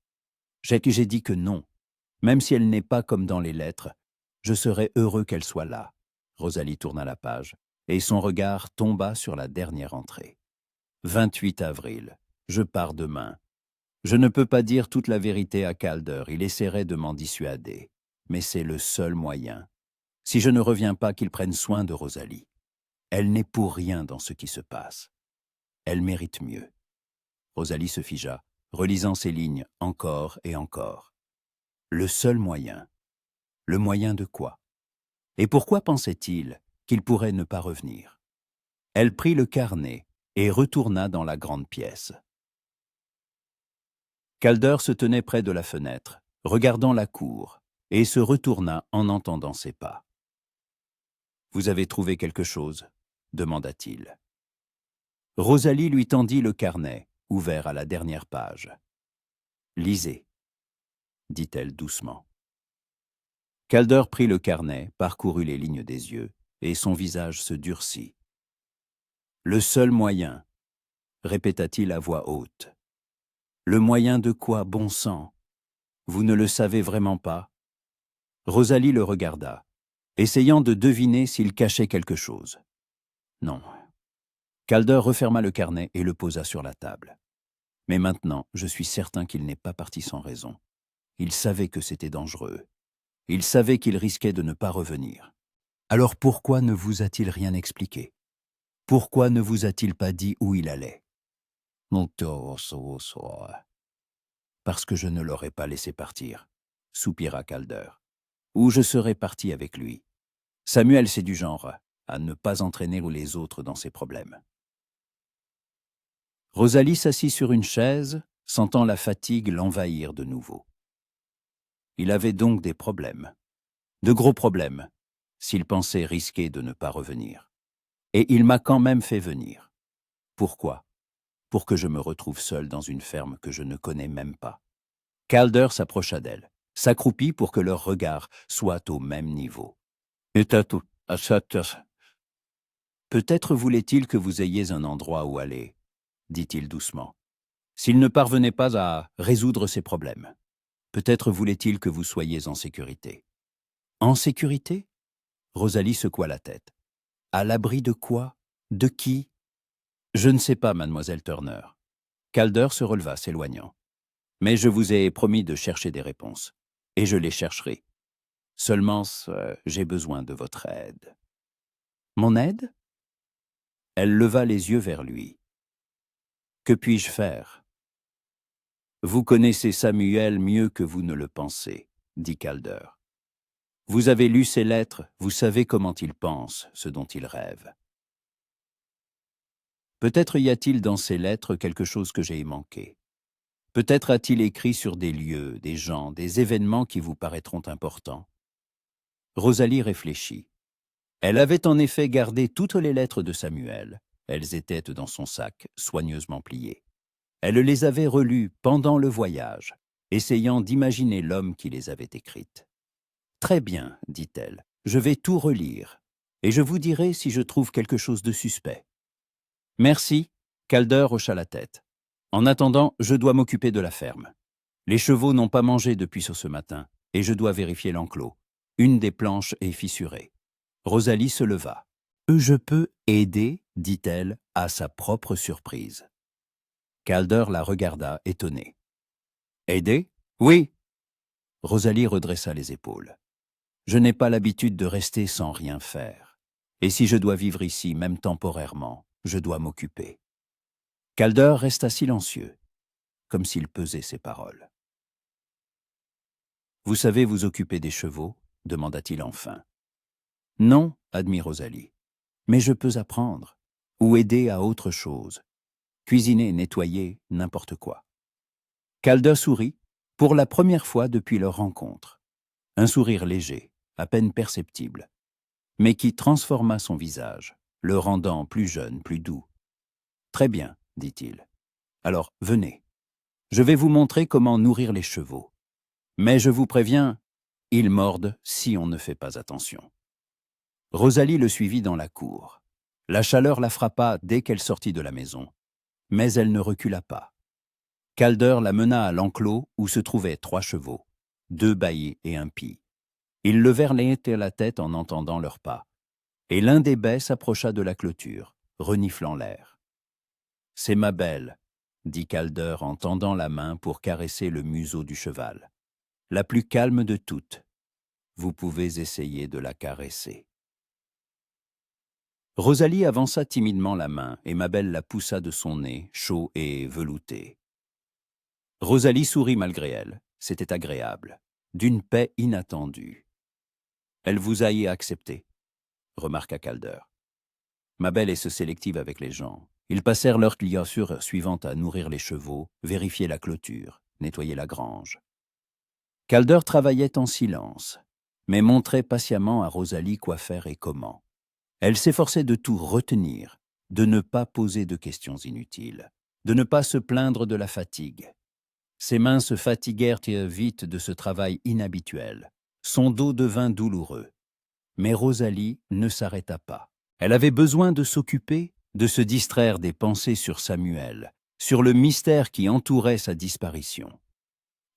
J'ai dit que non. Même si elle n'est pas comme dans les lettres, je serais heureux qu'elle soit là. Rosalie tourna la page, et son regard tomba sur la dernière entrée. 28 avril. Je pars demain. Je ne peux pas dire toute la vérité à Calder, il essaierait de m'en dissuader. Mais c'est le seul moyen. Si je ne reviens pas, qu'il prenne soin de Rosalie. Elle n'est pour rien dans ce qui se passe. Elle mérite mieux. Rosalie se figea, relisant ces lignes encore et encore. Le seul moyen. Le moyen de quoi? Et pourquoi pensait-il qu'il pourrait ne pas revenir? Elle prit le carnet et retourna dans la grande pièce. Calder se tenait près de la fenêtre, regardant la cour, et se retourna en entendant ses pas. « Vous avez trouvé quelque chose ?» demanda-t-il. Rosalie lui tendit le carnet, ouvert à la dernière page. « Lisez, » dit-elle doucement. Calder prit le carnet, parcourut les lignes des yeux, et son visage se durcit. « Le seul moyen, » répéta-t-il à voix haute. « Le moyen de quoi, bon sang? Vous ne le savez vraiment pas ?» Rosalie le regarda, essayant de deviner s'il cachait quelque chose. Non. Calder referma le carnet et le posa sur la table. Mais maintenant, je suis certain qu'il n'est pas parti sans raison. Il savait que c'était dangereux. Il savait qu'il risquait de ne pas revenir. Alors pourquoi ne vous a-t-il rien expliqué? Pourquoi ne vous a-t-il pas dit où il allait? Parce que je ne l'aurais pas laissé partir, soupira Calder. Ou je serais parti avec lui. Samuel, c'est du genre à ne pas entraîner les autres dans ses problèmes. Rosalie s'assit sur une chaise, sentant la fatigue l'envahir de nouveau. Il avait donc des problèmes. De gros problèmes, s'il pensait risquer de ne pas revenir. Et il m'a quand même fait venir. Pourquoi? Pour que je me retrouve seul dans une ferme que je ne connais même pas. Calder s'approcha d'elle, s'accroupit pour que leurs regards soient au même niveau. Peut-être voulait-il que vous ayez un endroit où aller, dit-il doucement. S'il ne parvenait pas à résoudre ses problèmes, peut-être voulait-il que vous soyez en sécurité. En sécurité? Rosalie secoua la tête. À l'abri de quoi? De qui? Je ne sais pas, mademoiselle Turner. Calder se releva, s'éloignant. Mais je vous ai promis de chercher des réponses. Et je les chercherai. Seulement, j'ai besoin de votre aide. Mon aide? Elle leva les yeux vers lui. Que puis-je faire? Vous connaissez Samuel mieux que vous ne le pensez, dit Calder. Vous avez lu ses lettres, vous savez comment il pense, ce dont il rêve. Peut-être y a-t-il dans ces lettres quelque chose que j'ai manqué. Peut-être a-t-il écrit sur des lieux, des gens, des événements qui vous paraîtront importants. Rosalie réfléchit. Elle avait en effet gardé toutes les lettres de Samuel. Elles étaient dans son sac, soigneusement pliées. Elle les avait relues pendant le voyage, essayant d'imaginer l'homme qui les avait écrites. « Très bien, dit-elle, je vais tout relire, et je vous dirai si je trouve quelque chose de suspect. » Merci, Calder hocha la tête. En attendant, je dois m'occuper de la ferme. Les chevaux n'ont pas mangé depuis ce matin, et je dois vérifier l'enclos. Une des planches est fissurée. Rosalie se leva. « Je peux aider, dit-elle, à sa propre surprise. » Calder la regarda, étonné. « Aider? Oui. » Rosalie redressa les épaules. « Je n'ai pas l'habitude de rester sans rien faire. Et si je dois vivre ici, même temporairement, je dois m'occuper. » Calder resta silencieux, comme s'il pesait ses paroles. « Vous savez vous occuper des chevaux ?» demanda-t-il enfin. « Non, admit Rosalie, mais je peux apprendre, ou aider à autre chose. Cuisiner, nettoyer, n'importe quoi. » Calder sourit, pour la première fois depuis leur rencontre. Un sourire léger, à peine perceptible, mais qui transforma son visage, le rendant plus jeune, plus doux. « Très bien, dit-il. Alors, venez. Je vais vous montrer comment nourrir les chevaux. Mais je vous préviens, ils mordent si on ne fait pas attention. » Rosalie le suivit dans la cour. La chaleur la frappa dès qu'elle sortit de la maison, mais elle ne recula pas. Calder la mena à l'enclos où se trouvaient 3 chevaux, 2 baillis et un pis. Ils levèrent la tête en entendant leurs pas, et l'un des bais s'approcha de la clôture, reniflant l'air. « C'est ma belle, » dit Calder en tendant la main pour caresser le museau du cheval. « La plus calme de toutes. Vous pouvez essayer de la caresser. » Rosalie avança timidement la main et Mabel la poussa de son nez, chaud et velouté. Rosalie sourit malgré elle. C'était agréable. D'une paix inattendue. Elle vous a y accepté, remarqua Calder. Ma belle est ce sélective avec les gens. Ils passèrent leur liature suivante à nourrir les chevaux, vérifier la clôture, nettoyer la grange. Calder travaillait en silence, mais montrait patiemment à Rosalie quoi faire et comment. Elle s'efforçait de tout retenir, de ne pas poser de questions inutiles, de ne pas se plaindre de la fatigue. Ses mains se fatiguèrent vite de ce travail inhabituel. Son dos devint douloureux. Mais Rosalie ne s'arrêta pas. Elle avait besoin de s'occuper, de se distraire des pensées sur Samuel, sur le mystère qui entourait sa disparition.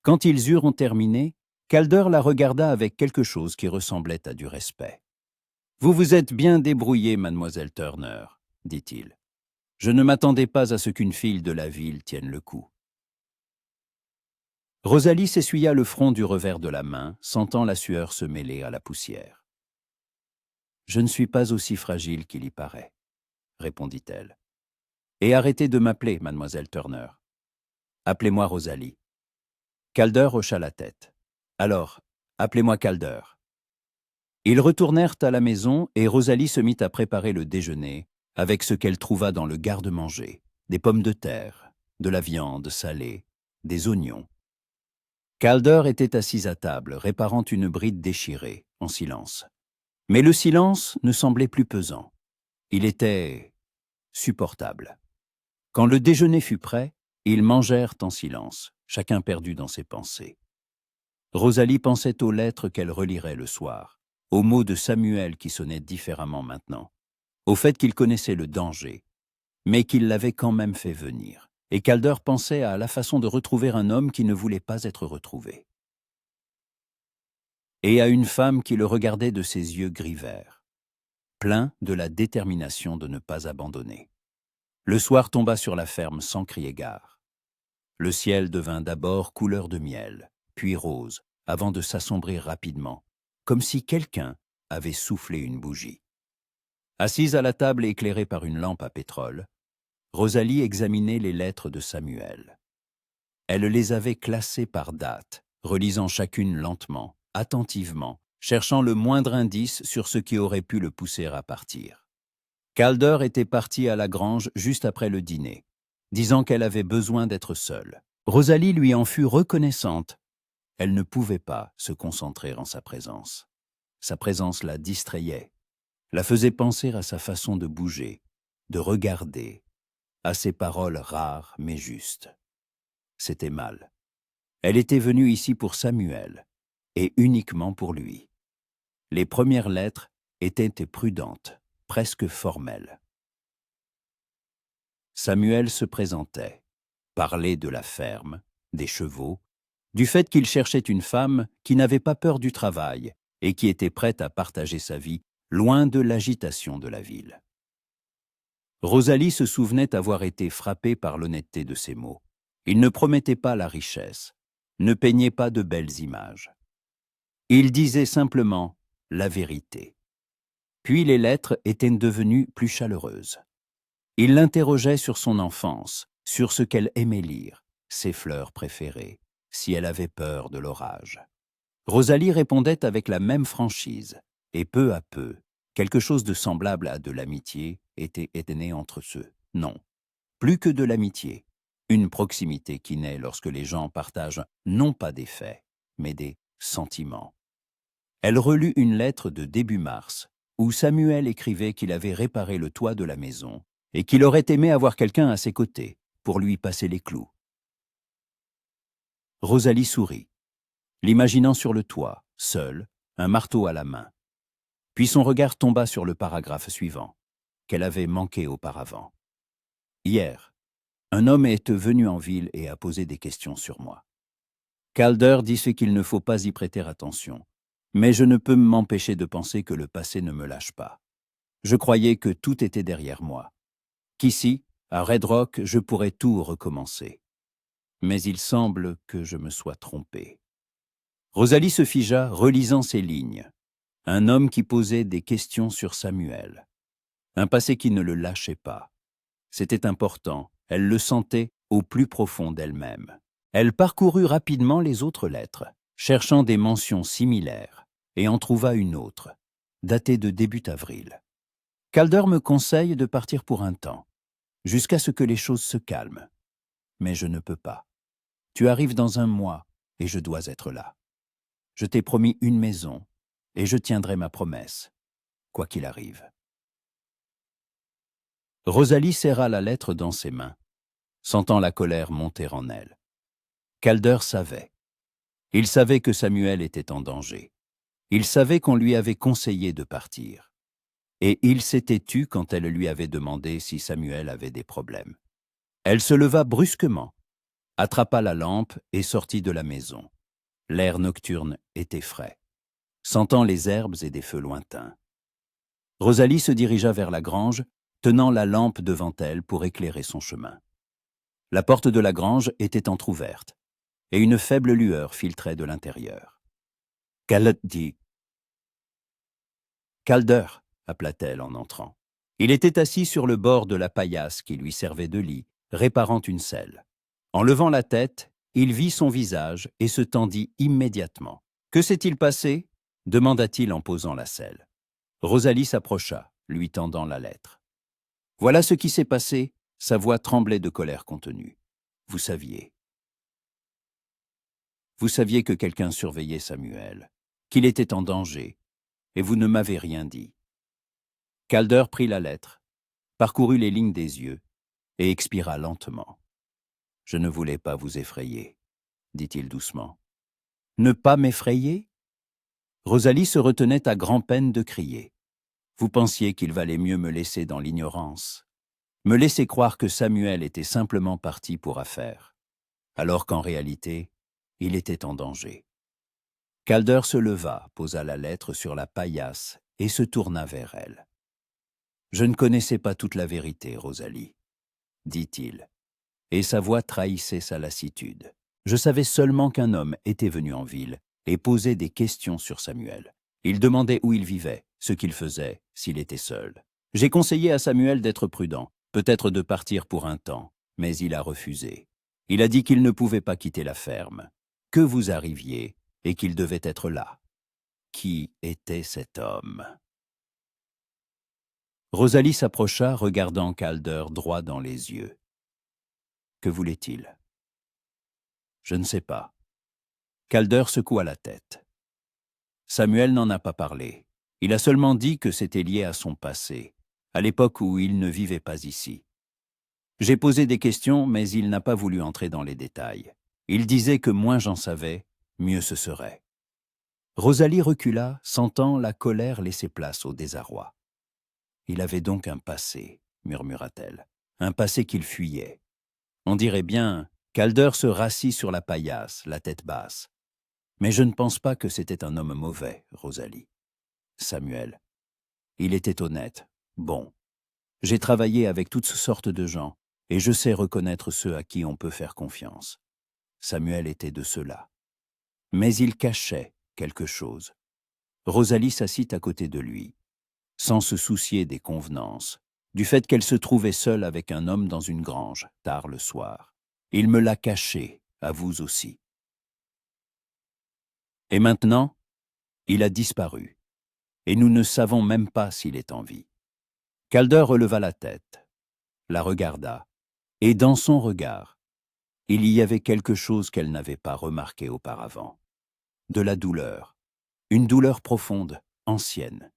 Quand ils eurent terminé, Calder la regarda avec quelque chose qui ressemblait à du respect. « Vous vous êtes bien débrouillée, mademoiselle Turner, » dit-il. « Je ne m'attendais pas à ce qu'une fille de la ville tienne le coup. » Rosalie s'essuya le front du revers de la main, sentant la sueur se mêler à la poussière. « Je ne suis pas aussi fragile qu'il y paraît, » répondit-elle. « Et arrêtez de m'appeler, mademoiselle Turner. Appelez-moi Rosalie. » Calder hocha la tête. « Alors, appelez-moi Calder. » Ils retournèrent à la maison et Rosalie se mit à préparer le déjeuner avec ce qu'elle trouva dans le garde-manger, des pommes de terre, de la viande salée, des oignons. Calder était assis à table, réparant une bride déchirée, en silence. Mais le silence ne semblait plus pesant. Il était supportable. Quand le déjeuner fut prêt, ils mangèrent en silence, chacun perdu dans ses pensées. Rosalie pensait aux lettres qu'elle relirait le soir, aux mots de Samuel qui sonnaient différemment maintenant, au fait qu'il connaissait le danger, mais qu'il l'avait quand même fait venir. Et Calder pensait à la façon de retrouver un homme qui ne voulait pas être retrouvé. Et à une femme qui le regardait de ses yeux gris-verts, pleins de la détermination de ne pas abandonner. Le soir tomba sur la ferme sans crier gare. Le ciel devint d'abord couleur de miel, puis rose, avant de s'assombrir rapidement, comme si quelqu'un avait soufflé une bougie. Assise à la table éclairée par une lampe à pétrole, Rosalie examinait les lettres de Samuel. Elle les avait classées par date, relisant chacune lentement, attentivement, cherchant le moindre indice sur ce qui aurait pu le pousser à partir. Calder était partie à la grange juste après le dîner, disant qu'elle avait besoin d'être seule. Rosalie lui en fut reconnaissante. Elle ne pouvait pas se concentrer en sa présence. Sa présence la distrayait, la faisait penser à sa façon de bouger, de regarder, à ses paroles rares mais justes. C'était mal. Elle était venue ici pour Samuel, et uniquement pour lui. Les premières lettres étaient prudentes, presque formelles. Samuel se présentait, parlait de la ferme, des chevaux, du fait qu'il cherchait une femme qui n'avait pas peur du travail et qui était prête à partager sa vie loin de l'agitation de la ville. Rosalie se souvenait avoir été frappée par l'honnêteté de ses mots. Il ne promettait pas la richesse, ne peignait pas de belles images. Il disait simplement la vérité. Puis les lettres étaient devenues plus chaleureuses. Il l'interrogeait sur son enfance, sur ce qu'elle aimait lire, ses fleurs préférées, si elle avait peur de l'orage. Rosalie répondait avec la même franchise, et peu à peu, quelque chose de semblable à de l'amitié était né entre eux. Non, plus que de l'amitié, une proximité qui naît lorsque les gens partagent non pas des faits, mais des sentiments. Elle relut une lettre de début mars, où Samuel écrivait qu'il avait réparé le toit de la maison et qu'il aurait aimé avoir quelqu'un à ses côtés pour lui passer les clous. Rosalie sourit, l'imaginant sur le toit, seule, un marteau à la main. Puis son regard tomba sur le paragraphe suivant, qu'elle avait manqué auparavant. « Hier, un homme est venu en ville et a posé des questions sur moi. Calder dit ce qu'il ne faut pas y prêter attention, mais je ne peux m'empêcher de penser que le passé ne me lâche pas. Je croyais que tout était derrière moi, qu'ici, à Red Rock, je pourrais tout recommencer. Mais il semble que je me sois trompé. » Rosalie se figea, relisant ces lignes. Un homme qui posait des questions sur Samuel. Un passé qui ne le lâchait pas. C'était important, elle le sentait au plus profond d'elle-même. Elle parcourut rapidement les autres lettres, cherchant des mentions similaires, et en trouva une autre, datée de début avril. Calder me conseille de partir pour un temps, jusqu'à ce que les choses se calment. Mais je ne peux pas. Tu arrives dans un mois, et je dois être là. Je t'ai promis une maison, et je tiendrai ma promesse, quoi qu'il arrive. Rosalie serra la lettre dans ses mains, sentant la colère monter en elle. Calder savait. Il savait que Samuel était en danger. Il savait qu'on lui avait conseillé de partir. Et il s'était tu quand elle lui avait demandé si Samuel avait des problèmes. Elle se leva brusquement, attrapa la lampe et sortit de la maison. L'air nocturne était frais, sentant les herbes et des feux lointains. Rosalie se dirigea vers la grange, tenant la lampe devant elle pour éclairer son chemin. La porte de la grange était entr'ouverte, et une faible lueur filtrait de l'intérieur. « Calder !» appela-t-elle en entrant. Il était assis sur le bord de la paillasse qui lui servait de lit, réparant une selle. En levant la tête, il vit son visage et se tendit immédiatement. « Que s'est-il passé ?» demanda-t-il en posant la selle. Rosalie s'approcha, lui tendant la lettre. « Voilà ce qui s'est passé », sa voix tremblait de colère contenue. « Vous saviez. Vous saviez que quelqu'un surveillait Samuel, qu'il était en danger, et vous ne m'avez rien dit. » Calder prit la lettre, parcourut les lignes des yeux et expira lentement. « Je ne voulais pas vous effrayer, » dit-il doucement. « Ne pas m'effrayer ?» Rosalie se retenait à grand-peine de crier. « Vous pensiez qu'il valait mieux me laisser dans l'ignorance, me laisser croire que Samuel était simplement parti pour affaire, alors qu'en réalité, il était en danger. » Calder se leva, posa la lettre sur la paillasse et se tourna vers elle. « Je ne connaissais pas toute la vérité, Rosalie, » dit-il, et sa voix trahissait sa lassitude. « Je savais seulement qu'un homme était venu en ville et posait des questions sur Samuel. Il demandait où il vivait, ce qu'il faisait, s'il était seul. J'ai conseillé à Samuel d'être prudent, peut-être de partir pour un temps, mais il a refusé. Il a dit qu'il ne pouvait pas quitter la ferme, que vous arriviez et qu'il devait être là. Qui était cet homme ?» Rosalie s'approcha, regardant Calder droit dans les yeux. « Que voulait-il » ? « Je ne sais pas. » Calder secoua la tête. « Samuel n'en a pas parlé. Il a seulement dit que c'était lié à son passé, à l'époque où il ne vivait pas ici. J'ai posé des questions, mais il n'a pas voulu entrer dans les détails. Il disait que moins j'en savais, mieux ce serait. » Rosalie recula, sentant la colère laisser place au désarroi. « Il avait donc un passé, » murmura-t-elle, « un passé qu'il fuyait. » On dirait bien, Calder se rassit sur la paillasse, la tête basse. « Mais je ne pense pas que c'était un homme mauvais, Rosalie. Samuel. Il était honnête, bon. J'ai travaillé avec toutes sortes de gens, et je sais reconnaître ceux à qui on peut faire confiance. Samuel était de ceux-là. Mais il cachait quelque chose. » Rosalie s'assit à côté de lui, sans se soucier des convenances, du fait qu'elle se trouvait seule avec un homme dans une grange, tard le soir. « Il me l'a caché, à vous aussi. » Et maintenant, il a disparu, et nous ne savons même pas s'il est en vie. Calder releva la tête, la regarda, et dans son regard, il y avait quelque chose qu'elle n'avait pas remarqué auparavant. De la douleur, une douleur profonde, ancienne,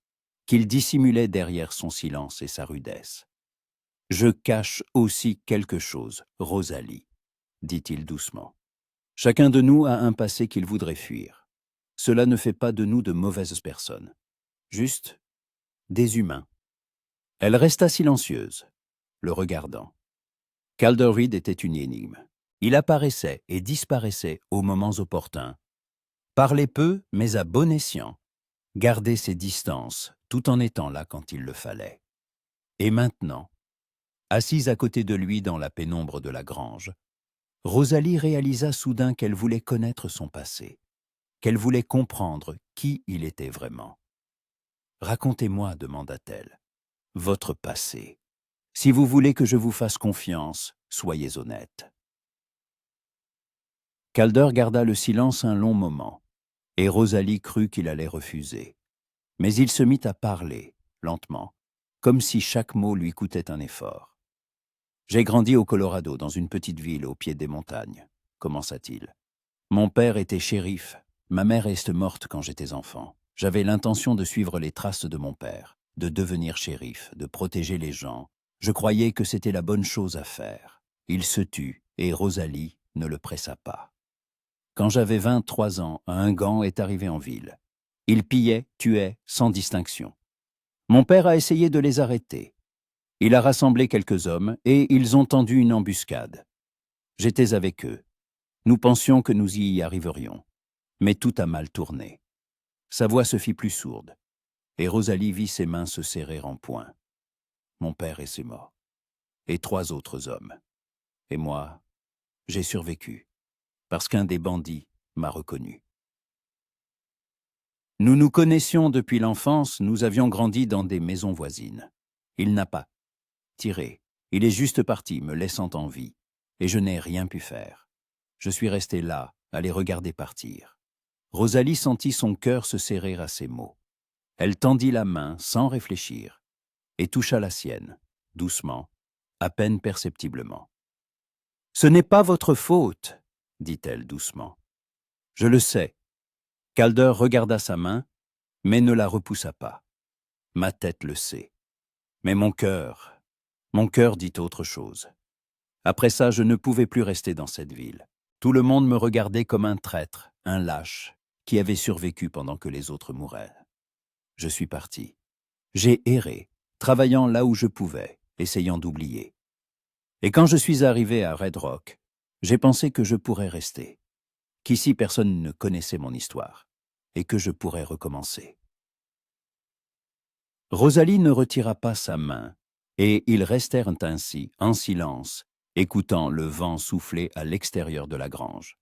qu'il dissimulait derrière son silence et sa rudesse. « Je cache aussi quelque chose, Rosalie, » dit-il doucement. « Chacun de nous a un passé qu'il voudrait fuir. Cela ne fait pas de nous de mauvaises personnes, juste des humains. » Elle resta silencieuse, le regardant. Calder Reed était une énigme. Il apparaissait et disparaissait aux moments opportuns. Parlait peu, mais à bon escient. Gardait ses distances, tout en étant là quand il le fallait. Et maintenant, assise à côté de lui dans la pénombre de la grange, Rosalie réalisa soudain qu'elle voulait connaître son passé, qu'elle voulait comprendre qui il était vraiment. « Racontez-moi, demanda-t-elle, votre passé. Si vous voulez que je vous fasse confiance, soyez honnête. » Calder garda le silence un long moment, et Rosalie crut qu'il allait refuser. Mais il se mit à parler, lentement, comme si chaque mot lui coûtait un effort. « J'ai grandi au Colorado, dans une petite ville au pied des montagnes, » commença-t-il. « Mon père était shérif, ma mère est morte quand j'étais enfant. J'avais l'intention de suivre les traces de mon père, de devenir shérif, de protéger les gens. Je croyais que c'était la bonne chose à faire. » Il se tut, et Rosalie ne le pressa pas. Quand j'avais 23 ans, un gang est arrivé en ville. Il pillait, tuait, sans distinction. Mon père a essayé de les arrêter. Il a rassemblé quelques hommes et ils ont tendu une embuscade. J'étais avec eux. Nous pensions que nous y arriverions. Mais tout a mal tourné. Sa voix se fit plus sourde, et Rosalie vit ses mains se serrer en poing. Mon père est mort. Et 3 autres hommes. Et moi, j'ai survécu, parce qu'un des bandits m'a reconnu. Nous nous connaissions depuis l'enfance, nous avions grandi dans des maisons voisines. Il n'a pas tiré. Il est juste parti, me laissant en vie, et je n'ai rien pu faire. Je suis resté là, à les regarder partir. Rosalie sentit son cœur se serrer à ces mots. Elle tendit la main sans réfléchir et toucha la sienne, doucement, à peine perceptiblement. « Ce n'est pas votre faute, » dit-elle doucement. « Je le sais. » Calder regarda sa main, mais ne la repoussa pas. « Ma tête le sait. Mais mon cœur dit autre chose. Après ça, je ne pouvais plus rester dans cette ville. Tout le monde me regardait comme un traître, un lâche, qui avait survécu pendant que les autres mouraient. Je suis parti. J'ai erré, travaillant là où je pouvais, essayant d'oublier. Et quand je suis arrivé à Red Rock, j'ai pensé que je pourrais rester, qu'ici personne ne connaissait mon histoire, et que je pourrais recommencer. Rosalie ne retira pas sa main, et ils restèrent ainsi, en silence, écoutant le vent souffler à l'extérieur de la grange.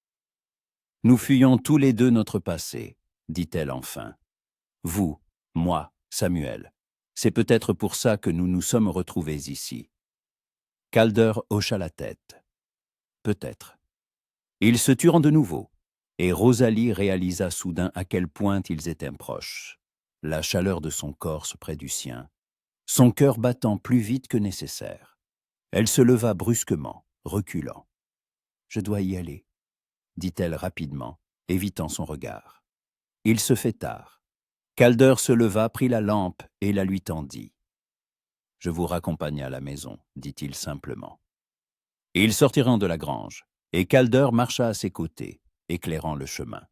« Nous fuyons tous les deux notre passé, » dit-elle enfin. « Vous, moi, Samuel. C'est peut-être pour ça que nous nous sommes retrouvés ici. » Calder hocha la tête. « Peut-être. » Ils se turent de nouveau, et Rosalie réalisa soudain à quel point ils étaient proches. La chaleur de son corps près du sien, son cœur battant plus vite que nécessaire. Elle se leva brusquement, reculant. « Je dois y aller, » dit-elle rapidement, évitant son regard. Il se fait tard. Calder se leva, prit la lampe et la lui tendit. « Je vous raccompagne à la maison, » dit-il simplement. Ils sortirent de la grange, et Calder marcha à ses côtés, éclairant le chemin.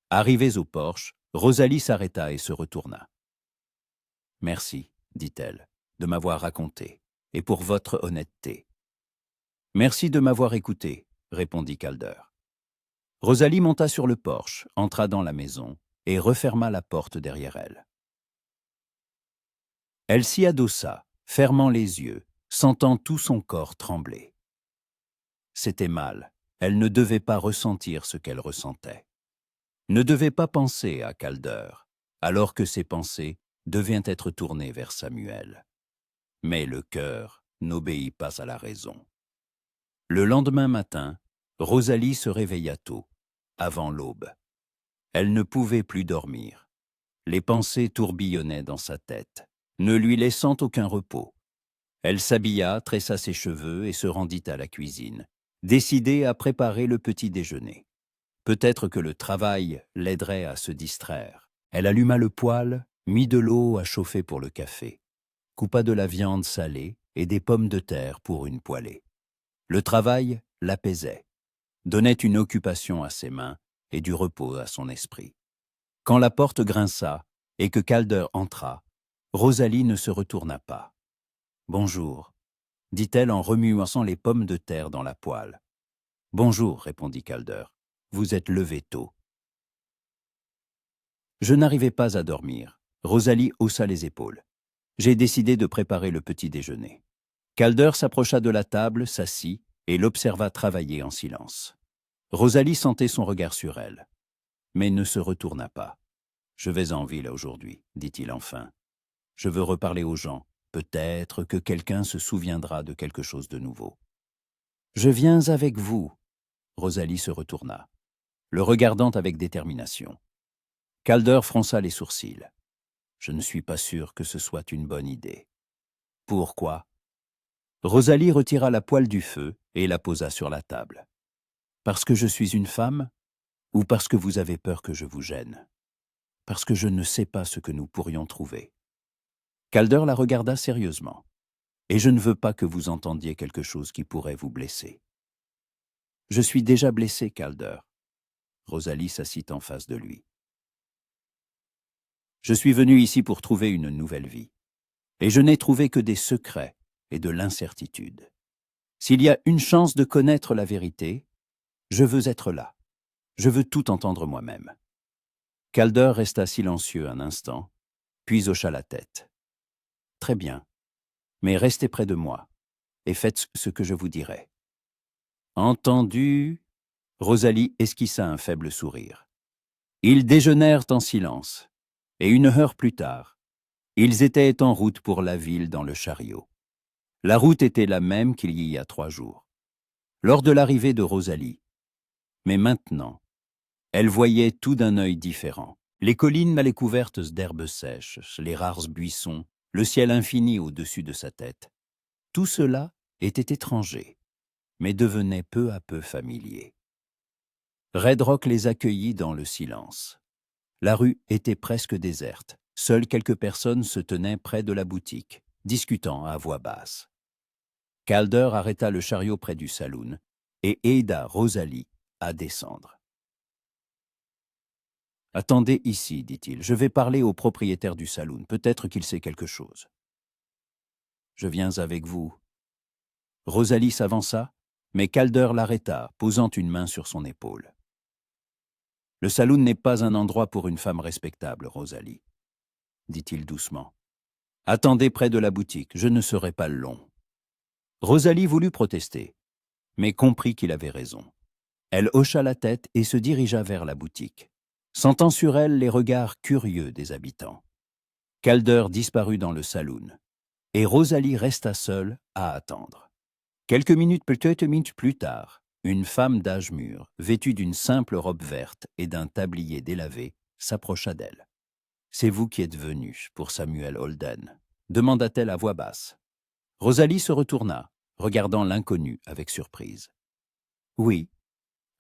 Arrivés au porche, Rosalie s'arrêta et se retourna. « Merci, » dit-elle, « de m'avoir raconté, et pour votre honnêteté. »« Merci de m'avoir écouté, » répondit Calder. Rosalie monta sur le porche, entra dans la maison et referma la porte derrière elle. Elle s'y adossa, fermant les yeux, sentant tout son corps trembler. C'était mal, elle ne devait pas ressentir ce qu'elle ressentait. Ne devait pas penser à Calder, alors que ses pensées devaient être tournées vers Samuel. Mais le cœur n'obéit pas à la raison. Le lendemain matin, Rosalie se réveilla tôt, avant l'aube. Elle ne pouvait plus dormir. Les pensées tourbillonnaient dans sa tête, ne lui laissant aucun repos. Elle s'habilla, tressa ses cheveux et se rendit à la cuisine, décidée à préparer le petit déjeuner. Peut-être que le travail l'aiderait à se distraire. Elle alluma le poêle, mit de l'eau à chauffer pour le café, coupa de la viande salée et des pommes de terre pour une poêlée. Le travail l'apaisait, donnait une occupation à ses mains et du repos à son esprit. Quand la porte grinça et que Calder entra, Rosalie ne se retourna pas. « Bonjour », dit-elle en remuant les pommes de terre dans la poêle. « Bonjour », répondit Calder. « Vous êtes levé tôt. » Je n'arrivais pas à dormir. Rosalie haussa les épaules. J'ai décidé de préparer le petit déjeuner. Calder s'approcha de la table, s'assit et l'observa travailler en silence. Rosalie sentait son regard sur elle, mais ne se retourna pas. « Je vais en ville aujourd'hui, » dit-il enfin. « Je veux reparler aux gens. Peut-être que quelqu'un se souviendra de quelque chose de nouveau. »« Je viens avec vous. » Rosalie se retourna, le regardant avec détermination. Calder fronça les sourcils. « Je ne suis pas sûr que ce soit une bonne idée. »« Pourquoi ?» Rosalie retira la poêle du feu et la posa sur la table. « Parce que je suis une femme ou parce que vous avez peur que je vous gêne? Parce que je ne sais pas ce que nous pourrions trouver. » Calder la regarda sérieusement. « Et je ne veux pas que vous entendiez quelque chose qui pourrait vous blesser. »« Je suis déjà blessée, Calder. » Rosalie s'assit en face de lui. « Je suis venue ici pour trouver une nouvelle vie. Et je n'ai trouvé que des secrets et de l'incertitude. S'il y a une chance de connaître la vérité, je veux être là. Je veux tout entendre moi-même. » Calder resta silencieux un instant, puis hocha la tête. « Très bien, mais restez près de moi et faites ce que je vous dirai. » « Entendu ?» Rosalie esquissa un faible sourire. Ils déjeunèrent en silence, et 1 heure plus tard, ils étaient en route pour la ville dans le chariot. La route était la même qu'il y a 3 jours, lors de l'arrivée de Rosalie. Mais maintenant, elle voyait tout d'un œil différent. Les collines mal couvertes d'herbes sèches, les rares buissons, le ciel infini au-dessus de sa tête. Tout cela était étranger, mais devenait peu à peu familier. Red Rock les accueillit dans le silence. La rue était presque déserte. Seules quelques personnes se tenaient près de la boutique, discutant à voix basse. Calder arrêta le chariot près du saloon et aida Rosalie à descendre. « Attendez ici, dit-il, je vais parler au propriétaire du saloon, peut-être qu'il sait quelque chose. »« Je viens avec vous. » Rosalie s'avança, mais Calder l'arrêta, posant une main sur son épaule. « Le saloon n'est pas un endroit pour une femme respectable, Rosalie, dit-il doucement. « Attendez près de la boutique, je ne serai pas long. » Rosalie voulut protester, mais comprit qu'il avait raison. Elle hocha la tête et se dirigea vers la boutique, sentant sur elle les regards curieux des habitants. Calder disparut dans le saloon, et Rosalie resta seule à attendre. Quelques minutes plus tard, une femme d'âge mûr, vêtue d'une simple robe verte et d'un tablier délavé, s'approcha d'elle. « C'est vous qui êtes venu pour Samuel Holden ?» demanda-t-elle à voix basse. Rosalie se retourna, regardant l'inconnu avec surprise. « Oui, »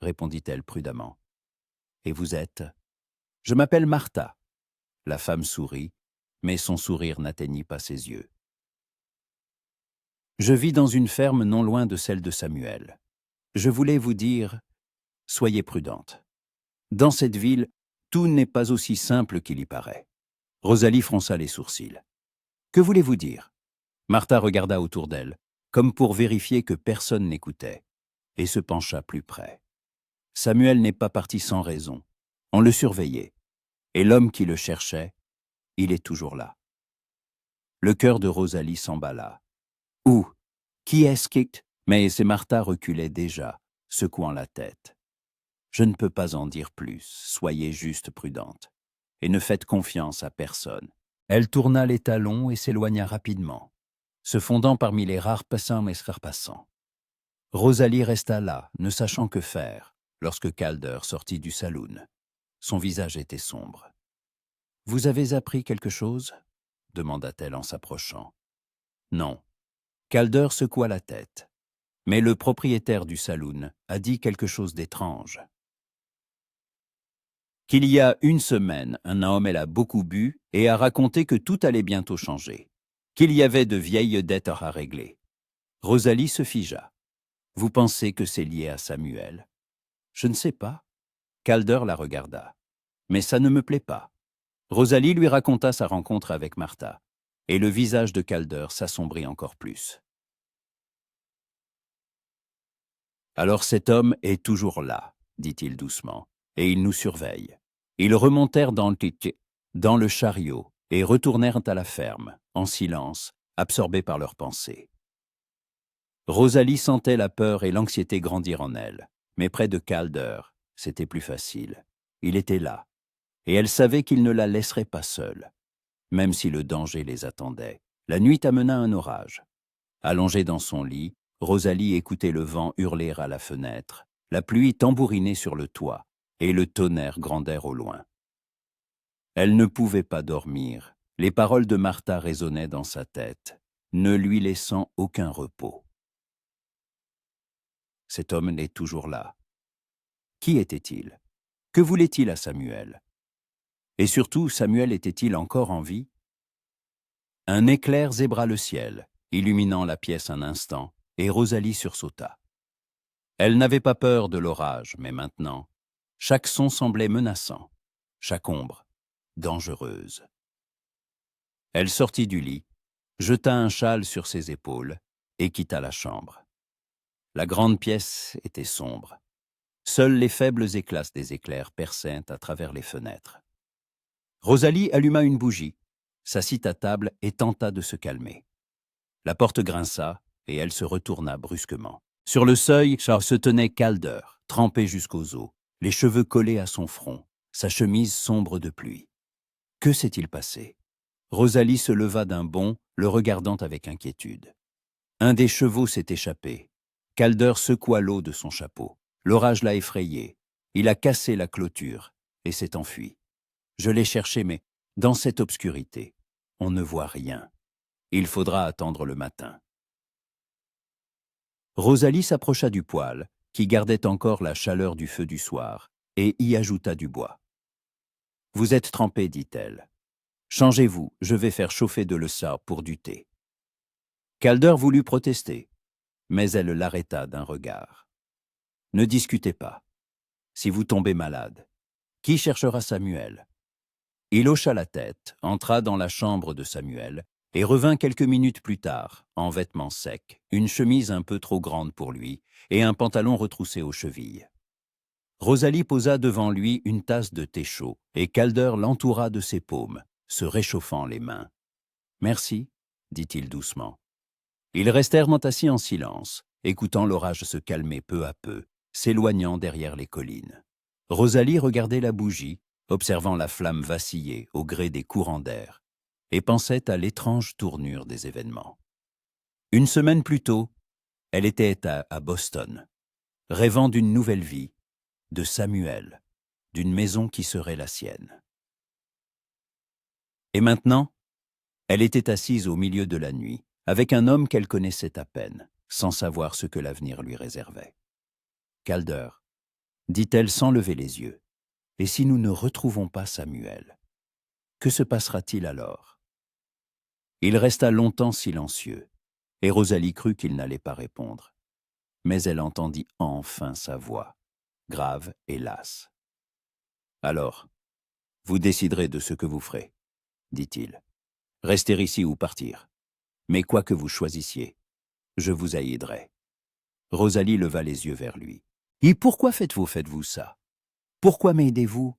répondit-elle prudemment. « Et vous êtes ?»« Je m'appelle Martha. » La femme sourit, mais son sourire n'atteignit pas ses yeux. « Je vis dans une ferme non loin de celle de Samuel. Je voulais vous dire, soyez prudente. Dans cette ville, tout n'est pas aussi simple qu'il y paraît. » Rosalie fronça les sourcils. « Que voulez-vous dire ?» Martha regarda autour d'elle, comme pour vérifier que personne n'écoutait, et se pencha plus près. Samuel n'est pas parti sans raison. On le surveillait, et l'homme qui le cherchait, il est toujours là. Le cœur de Rosalie s'emballa. « Où? Qui est-ce qui... » Mais c'est Martha reculait déjà, secouant la tête. « Je ne peux pas en dire plus, soyez juste prudente, et ne faites confiance à personne. » Elle tourna les talons et s'éloigna rapidement, se fondant parmi les rares passants et passants. Rosalie resta là, ne sachant que faire, lorsque Calder sortit du saloon. Son visage était sombre. « Vous avez appris quelque chose ?» demanda-t-elle en s'approchant. « Non. » Calder secoua la tête. Mais le propriétaire du saloon a dit quelque chose d'étrange. Qu'il y a 1 semaine, un homme a beaucoup bu et a raconté que tout allait bientôt changer, qu'il y avait de vieilles dettes à régler. Rosalie se figea. « Vous pensez que c'est lié à Samuel ?»« Je ne sais pas. » Calder la regarda. « Mais ça ne me plaît pas. » Rosalie lui raconta sa rencontre avec Martha, et le visage de Calder s'assombrit encore plus. « Alors cet homme est toujours là, dit-il doucement, et il nous surveille. » Ils remontèrent dans le chariot et retournèrent à la ferme, en silence, absorbés par leurs pensées. Rosalie sentait la peur et l'anxiété grandir en elle, mais près de Calder, c'était plus facile. Il était là, et elle savait qu'il ne la laisserait pas seule. Même si le danger les attendait, la nuit amena un orage. Allongée dans son lit, Rosalie écoutait le vent hurler à la fenêtre, La pluie tambourinait sur le toit, et le tonnerre grondait au loin. Elle ne pouvait pas dormir. Les paroles de Martha résonnaient dans sa tête, ne lui laissant aucun repos. Cet homme est toujours là. Qui était-il? Que voulait-il à Samuel? Et surtout, Samuel était-il encore en vie? Un éclair zébra le ciel, illuminant la pièce un instant, et Rosalie sursauta. Elle n'avait pas peur de l'orage, mais maintenant, chaque son semblait menaçant, chaque ombre dangereuse. Elle sortit du lit, jeta un châle sur ses épaules et quitta la chambre. La grande pièce était sombre. Seuls les faibles éclats des éclairs perçaient à travers les fenêtres. Rosalie alluma une bougie, s'assit à table et tenta de se calmer. La porte grinça et elle se retourna brusquement. Sur le seuil se tenait Calder, trempé jusqu'aux os, les cheveux collés à son front, sa chemise sombre de pluie. Que s'est-il passé? Rosalie se leva d'un bond, le regardant avec inquiétude. Un des chevaux s'est échappé. Calder secoua l'eau de son chapeau. L'orage l'a effrayé. Il a cassé la clôture et s'est enfui. Je l'ai cherché, mais dans cette obscurité, on ne voit rien. Il faudra attendre le matin. Rosalie s'approcha du poêle, qui gardait encore la chaleur du feu du soir, et y ajouta du bois. « Vous êtes trempé, dit-elle. Changez-vous, je vais faire chauffer de l'eau pour du thé. » Calder voulut protester, mais elle l'arrêta d'un regard. « Ne discutez pas. Si vous tombez malade, qui cherchera Samuel ?» Il hocha la tête, entra dans la chambre de Samuel et revint quelques minutes plus tard, en vêtements secs, une chemise un peu trop grande pour lui et un pantalon retroussé aux chevilles. Rosalie posa devant lui une tasse de thé chaud et Calder l'entoura de ses paumes, se réchauffant les mains. « Merci, » dit-il doucement. Ils restèrent assis en silence, écoutant l'orage se calmer peu à peu, s'éloignant derrière les collines. Rosalie regardait la bougie, observant la flamme vaciller au gré des courants d'air, et pensait à l'étrange tournure des événements. Une semaine plus tôt, elle était à Boston, rêvant d'une nouvelle vie, de Samuel, d'une maison qui serait la sienne. Et maintenant, elle était assise au milieu de la nuit, avec un homme qu'elle connaissait à peine, sans savoir ce que l'avenir lui réservait. « Calder, » dit-elle sans lever les yeux, « et si nous ne retrouvons pas Samuel, que se passera-t-il alors ?» Il resta longtemps silencieux, et Rosalie crut qu'il n'allait pas répondre. Mais elle entendit enfin sa voix, grave et lasse. « Alors, vous déciderez de ce que vous ferez, » dit-il. « Rester ici ou partir. Mais quoi que vous choisissiez, je vous aiderai. » Rosalie leva les yeux vers lui. « Et pourquoi faites-vous ça? Pourquoi m'aidez-vous?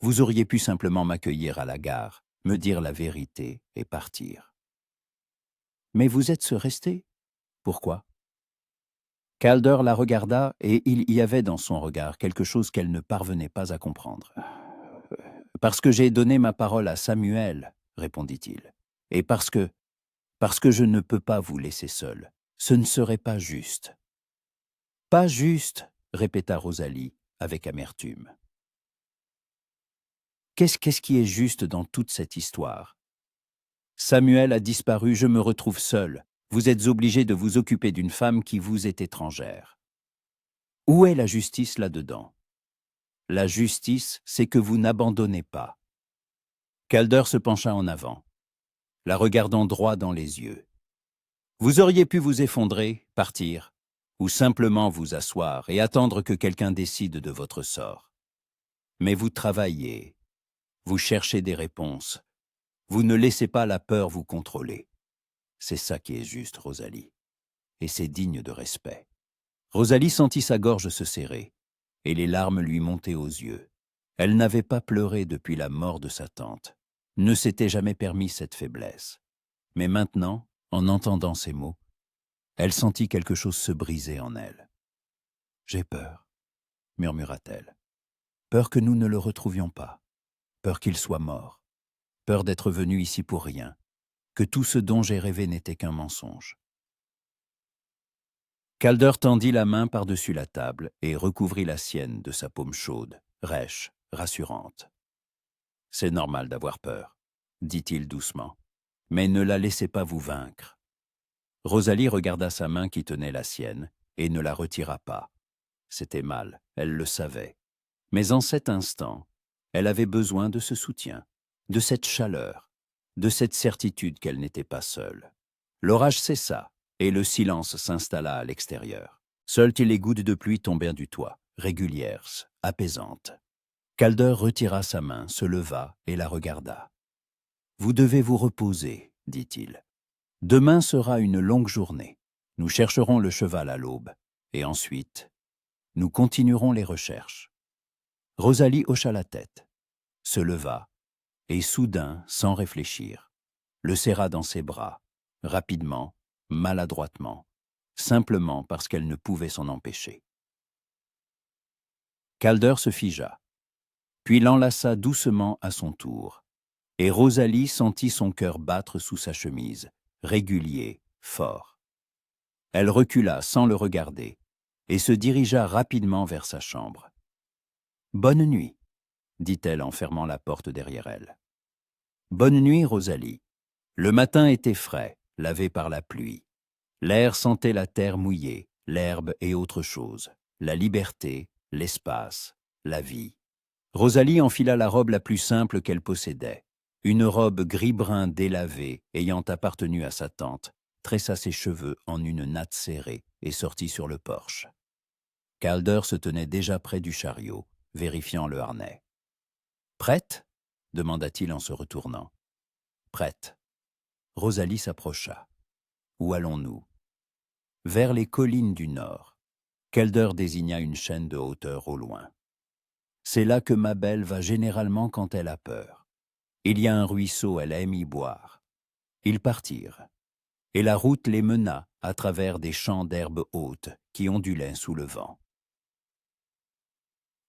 Vous auriez pu simplement m'accueillir à la gare, me dire la vérité et partir. » « Mais vous êtes resté? Pourquoi? » Calder la regarda et il y avait dans son regard quelque chose qu'elle ne parvenait pas à comprendre. « Parce que j'ai donné ma parole à Samuel, » répondit-il. « Et parce que je ne peux pas vous laisser seul. Ce ne serait pas juste. »« Pas juste, » répéta Rosalie avec amertume. « Qu'est-ce qui est juste dans toute cette histoire? Samuel a disparu, je me retrouve seul. Vous êtes obligé de vous occuper d'une femme qui vous est étrangère. Où est la justice là-dedans? La justice, c'est que vous n'abandonnez pas. » Calder se pencha en avant, la regardant droit dans les yeux. Vous auriez pu vous effondrer, partir, ou simplement vous asseoir et attendre que quelqu'un décide de votre sort. Mais vous travaillez, vous cherchez des réponses, vous ne laissez pas la peur vous contrôler. C'est ça qui est juste, Rosalie, et c'est digne de respect. Rosalie sentit sa gorge se serrer, et les larmes lui montaient aux yeux. Elle n'avait pas pleuré depuis la mort de sa tante, ne s'était jamais permis cette faiblesse. Mais maintenant, en entendant ces mots, elle sentit quelque chose se briser en elle. « J'ai peur, » murmura-t-elle. « Peur que nous ne le retrouvions pas, peur qu'il soit mort, peur d'être venu ici pour rien, que tout ce dont j'ai rêvé n'était qu'un mensonge. » Calder tendit la main par-dessus la table et recouvrit la sienne de sa paume chaude, rêche, rassurante. « C'est normal d'avoir peur, » dit-il doucement, « mais ne la laissez pas vous vaincre. » Rosalie regarda sa main qui tenait la sienne et ne la retira pas. C'était mal, elle le savait. Mais en cet instant, elle avait besoin de ce soutien, de cette chaleur, de cette certitude qu'elle n'était pas seule. L'orage cessa et le silence s'installa à l'extérieur. Seules les gouttes de pluie tombèrent du toit, régulières, apaisantes. Calder retira sa main, se leva et la regarda. « Vous devez vous reposer, dit-il. Demain sera une longue journée. Nous chercherons le cheval à l'aube, et ensuite, nous continuerons les recherches. » Rosalie hocha la tête, se leva, et soudain, sans réfléchir, le serra dans ses bras, rapidement, maladroitement, simplement parce qu'elle ne pouvait s'en empêcher. Calder se figea, puis l'enlaça doucement à son tour, et Rosalie sentit son cœur battre sous sa chemise, régulier, fort. Elle recula sans le regarder, et se dirigea rapidement vers sa chambre. « Bonne nuit, » dit-elle en fermant la porte derrière elle. « Bonne nuit, Rosalie. » Le matin était frais, lavé par la pluie. L'air sentait la terre mouillée, l'herbe et autre chose, la liberté, l'espace, la vie. Rosalie enfila la robe la plus simple qu'elle possédait, une robe gris-brun délavée ayant appartenu à sa tante, tressa ses cheveux en une natte serrée et sortit sur le porche. Calder se tenait déjà près du chariot, vérifiant le harnais. « Prête ?» demanda-t-il en se retournant. « Prête. » Rosalie s'approcha. « Où allons-nous » ? Vers les collines du nord. Calder désigna une chaîne de hauteur au loin. « C'est là que ma belle va généralement quand elle a peur. Il y a un ruisseau, elle aime y boire. » Ils partirent, et la route les mena à travers des champs d'herbes hautes qui ondulaient sous le vent.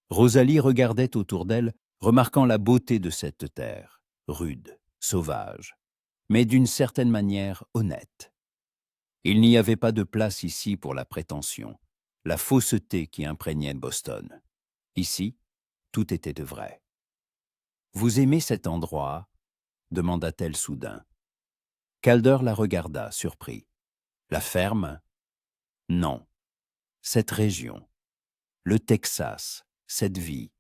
Rosalie regardait autour d'elle, remarquant la beauté de cette terre, rude, sauvage, mais d'une certaine manière honnête. Il n'y avait pas de place ici pour la prétention, la fausseté qui imprégnait Boston. Ici, tout était de vrai. « Vous aimez cet endroit ?» demanda-t-elle soudain. Calder la regarda, surpris. « La ferme ?»« Non. Cette région. Le Texas, cette vie. »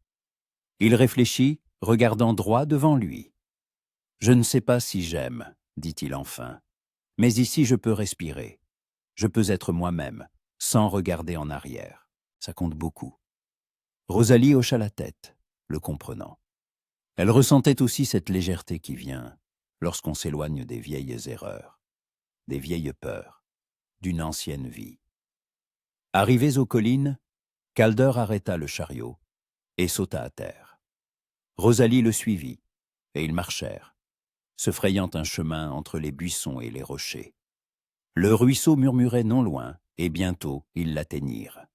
Il réfléchit, regardant droit devant lui. « Je ne sais pas si j'aime, » dit-il enfin. « Mais ici je peux respirer. Je peux être moi-même, sans regarder en arrière. Ça compte beaucoup. » Rosalie hocha la tête, le comprenant. Elle ressentait aussi cette légèreté qui vient lorsqu'on s'éloigne des vieilles erreurs, des vieilles peurs, d'une ancienne vie. Arrivés aux collines, Calder arrêta le chariot et sauta à terre. Rosalie le suivit, et ils marchèrent, se frayant un chemin entre les buissons et les rochers. Le ruisseau murmurait non loin, et bientôt ils l'atteignirent.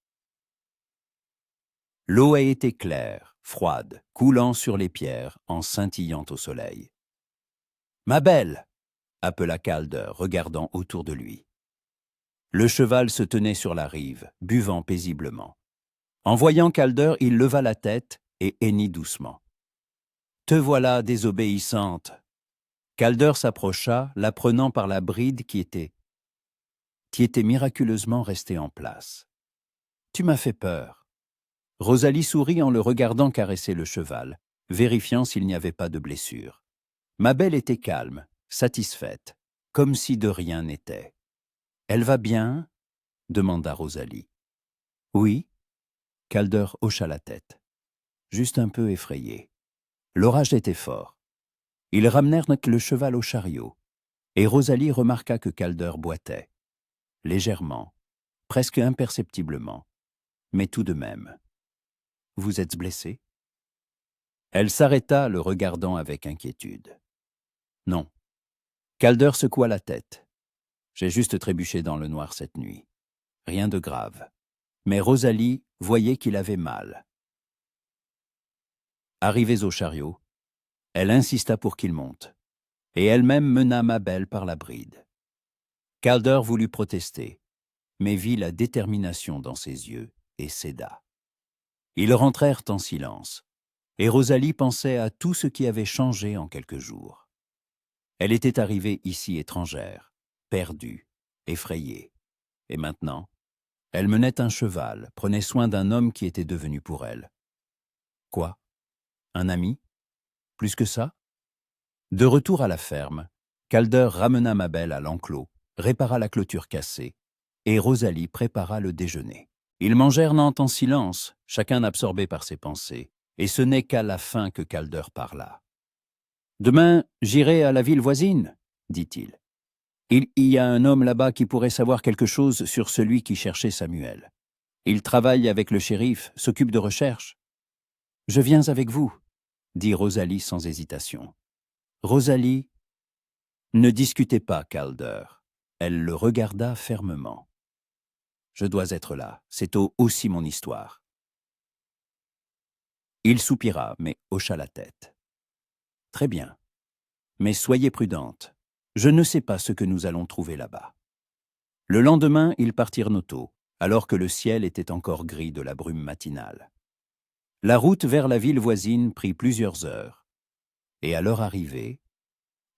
L'eau était claire, froide, coulant sur les pierres, en scintillant au soleil. « Ma belle !» appela Calder, regardant autour de lui. Le cheval se tenait sur la rive, buvant paisiblement. En voyant Calder, il leva la tête et hennit doucement. « Te voilà désobéissante !» Calder s'approcha, la prenant par la bride qui était miraculeusement restée en place. « Tu m'as fait peur. » Rosalie sourit en le regardant caresser le cheval, vérifiant s'il n'y avait pas de blessure. Ma belle était calme, satisfaite, comme si de rien n'était. « Elle va bien ?» demanda Rosalie. « Oui. » Calder hocha la tête, juste un peu effrayé. L'orage était fort. Ils ramenèrent le cheval au chariot, et Rosalie remarqua que Calder boitait. Légèrement, presque imperceptiblement, mais tout de même. « Vous êtes blessé ?» Elle s'arrêta, le regardant avec inquiétude. « Non. » Calder secoua la tête. « J'ai juste trébuché dans le noir cette nuit. Rien de grave. » Mais Rosalie voyait qu'il avait mal. Arrivés au chariot, elle insista pour qu'il monte, et elle-même mena ma belle par la bride. Calder voulut protester, mais vit la détermination dans ses yeux et céda. Ils rentrèrent en silence, et Rosalie pensait à tout ce qui avait changé en quelques jours. Elle était arrivée ici étrangère, perdue, effrayée. Et maintenant, elle menait un cheval, prenait soin d'un homme qui était devenu pour elle. Quoi? Un ami? Plus que ça? De retour à la ferme, Calder ramena Mabel à l'enclos, répara la clôture cassée, et Rosalie prépara le déjeuner. Ils mangèrent en silence, chacun absorbé par ses pensées, et ce n'est qu'à la fin que Calder parla. « Demain, j'irai à la ville voisine, dit-il. Il y a un homme là-bas qui pourrait savoir quelque chose sur celui qui cherchait Samuel. Il travaille avec le shérif, s'occupe de recherches. Je viens avec vous, dit Rosalie sans hésitation. Rosalie ne discutait pas Calder. Elle le regarda fermement. Je dois être là, c'est aussi mon histoire. Il soupira, mais hocha la tête. Très bien, mais soyez prudente. Je ne sais pas ce que nous allons trouver là-bas. Le lendemain, ils partirent tôt, alors que le ciel était encore gris de la brume matinale. La route vers la ville voisine prit plusieurs heures, et à leur arrivée,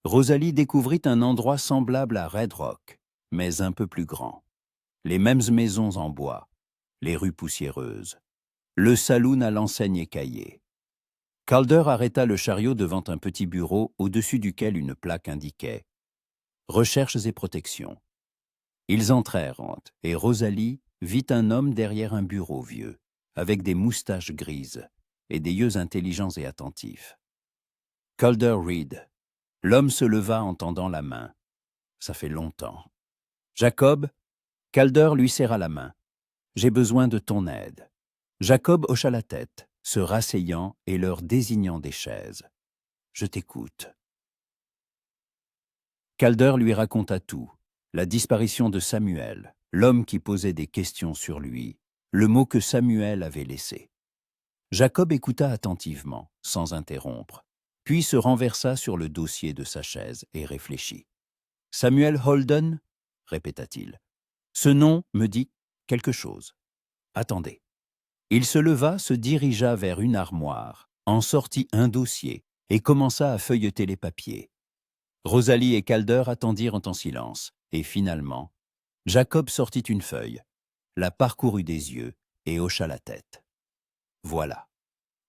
Rosalie découvrit un endroit semblable à Red Rock, mais un peu plus grand. Les mêmes maisons en bois, les rues poussiéreuses, le saloon à l'enseigne écaillée. Calder arrêta le chariot devant un petit bureau au-dessus duquel une plaque indiquait « Recherches et protection ». Ils entrèrent, et Rosalie vit un homme derrière un bureau vieux, avec des moustaches grises et des yeux intelligents et attentifs. Calder Reed. L'homme se leva en tendant la main. Ça fait longtemps. Jacob, Calder lui serra la main. J'ai besoin de ton aide. Jacob hocha la tête, se rasseyant et leur désignant des chaises. Je t'écoute. Calder lui raconta tout. La disparition de Samuel, l'homme qui posait des questions sur lui, le mot que Samuel avait laissé. Jacob écouta attentivement, sans interrompre, puis se renversa sur le dossier de sa chaise et réfléchit. « Samuel Holden » répéta-t-il. « Ce nom me dit quelque chose. Attendez. » Il se leva, se dirigea vers une armoire, en sortit un dossier et commença à feuilleter les papiers. Rosalie et Calder attendirent en silence, et finalement, Jacob sortit une feuille, la parcourut des yeux et hocha la tête. Voilà.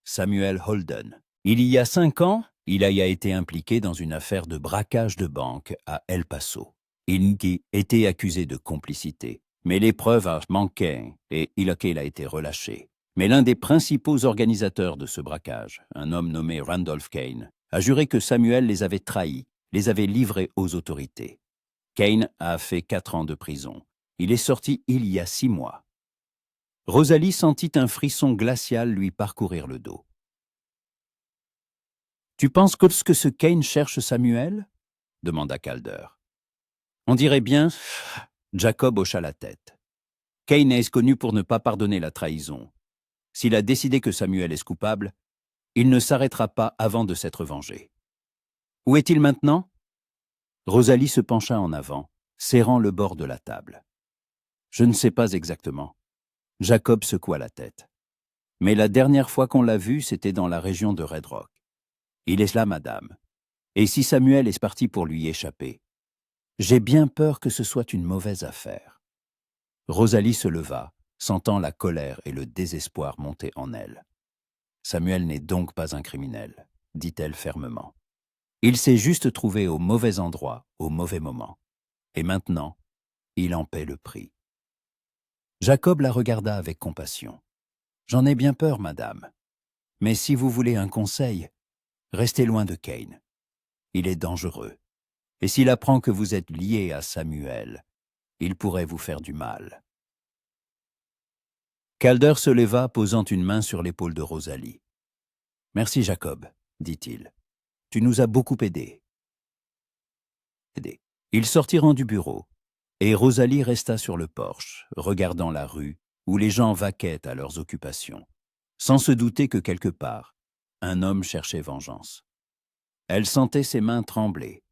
Samuel Holden. Il y a 5 ans, il a été impliqué dans une affaire de braquage de banque à El Paso. Il était accusé de complicité, mais les preuves manquaient et il a été relâché. Mais l'un des principaux organisateurs de ce braquage, un homme nommé Randolph Kane, a juré que Samuel les avait trahis, les avait livrés aux autorités. Kane a fait 4 ans de prison. Il est sorti il y a 6 mois. Rosalie sentit un frisson glacial lui parcourir le dos. « Tu penses que ce Kane cherche Samuel ?» demanda Calder. « On dirait bien. » Jacob hocha la tête. « Kane est connu pour ne pas pardonner la trahison. S'il a décidé que Samuel est coupable, il ne s'arrêtera pas avant de s'être vengé. Où est-il maintenant ?» Rosalie se pencha en avant, serrant le bord de la table. « Je ne sais pas exactement. » Jacob secoua la tête. « Mais la dernière fois qu'on l'a vu, c'était dans la région de Red Rock. Il est là, madame. Et si Samuel est parti pour lui échapper, j'ai bien peur que ce soit une mauvaise affaire. » Rosalie se leva, sentant la colère et le désespoir monter en elle. « Samuel n'est donc pas un criminel, » dit-elle fermement. « Il s'est juste trouvé au mauvais endroit, au mauvais moment. Et maintenant, il en paie le prix. » Jacob la regarda avec compassion. « J'en ai bien peur, madame. Mais si vous voulez un conseil, restez loin de Kane. Il est dangereux. Et s'il apprend que vous êtes lié à Samuel, il pourrait vous faire du mal. » Calder se leva, posant une main sur l'épaule de Rosalie. « Merci, Jacob, » dit-il. « Tu nous as beaucoup aidés. » Ils sortirent du bureau, et Rosalie resta sur le porche, regardant la rue où les gens vaquaient à leurs occupations, sans se douter que quelque part, un homme cherchait vengeance. Elle sentait ses mains trembler,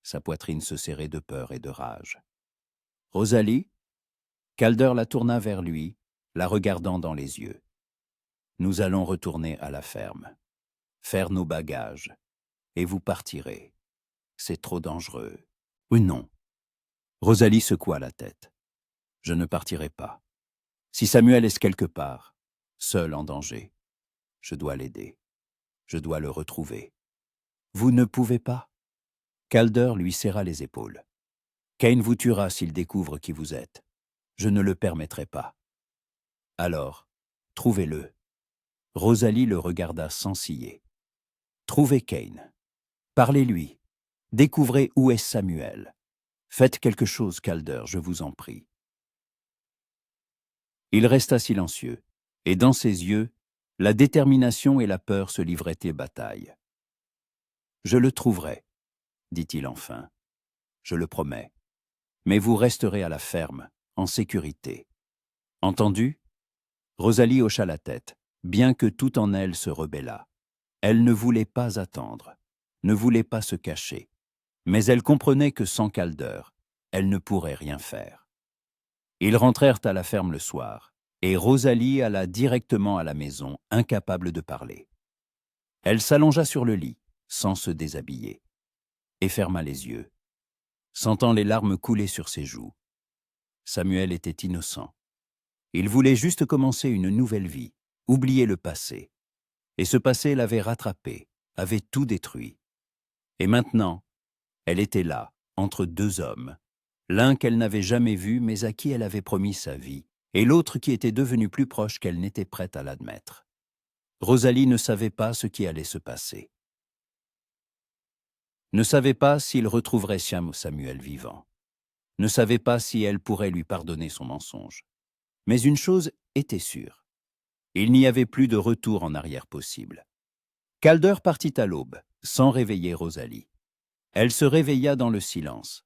sa poitrine se serrer de peur et de rage. « Rosalie » Calder la tourna vers lui, la regardant dans les yeux. « Nous allons retourner à la ferme, faire nos bagages, et vous partirez. C'est trop dangereux. » « Oui, non. » Rosalie secoua la tête. « Je ne partirai pas. Si Samuel est quelque part, seul en danger, je dois l'aider. Je dois le retrouver. »« Vous ne pouvez pas ?» Calder lui serra les épaules. « Cain vous tuera s'il découvre qui vous êtes. Je ne le permettrai pas. »« Alors, trouvez-le. » Rosalie le regarda sans ciller. « Trouvez Cain. Parlez-lui. Découvrez où est Samuel. Faites quelque chose, Calder, je vous en prie. » Il resta silencieux, et dans ses yeux, la détermination et la peur se livraient des batailles. « Je le trouverai, » dit-il enfin. « Je le promets. Mais vous resterez à la ferme, en sécurité. Entendu ?» Rosalie hocha la tête, bien que tout en elle se rebellât. Elle ne voulait pas attendre, ne voulait pas se cacher, mais elle comprenait que sans Calder, elle ne pourrait rien faire. Ils rentrèrent à la ferme le soir, et Rosalie alla directement à la maison, incapable de parler. Elle s'allongea sur le lit, sans se déshabiller, et ferma les yeux, sentant les larmes couler sur ses joues. Samuel était innocent. Il voulait juste commencer une nouvelle vie, oublier le passé. Et ce passé l'avait rattrapé, avait tout détruit. Et maintenant, elle était là, entre deux hommes, l'un qu'elle n'avait jamais vu mais à qui elle avait promis sa vie, et l'autre qui était devenu plus proche qu'elle n'était prête à l'admettre. Rosalie ne savait pas ce qui allait se passer. Ne savait pas s'il retrouverait Samuel vivant. Ne savait pas si elle pourrait lui pardonner son mensonge. Mais une chose était sûre. Il n'y avait plus de retour en arrière possible. Calder partit à l'aube, sans réveiller Rosalie. Elle se réveilla dans le silence.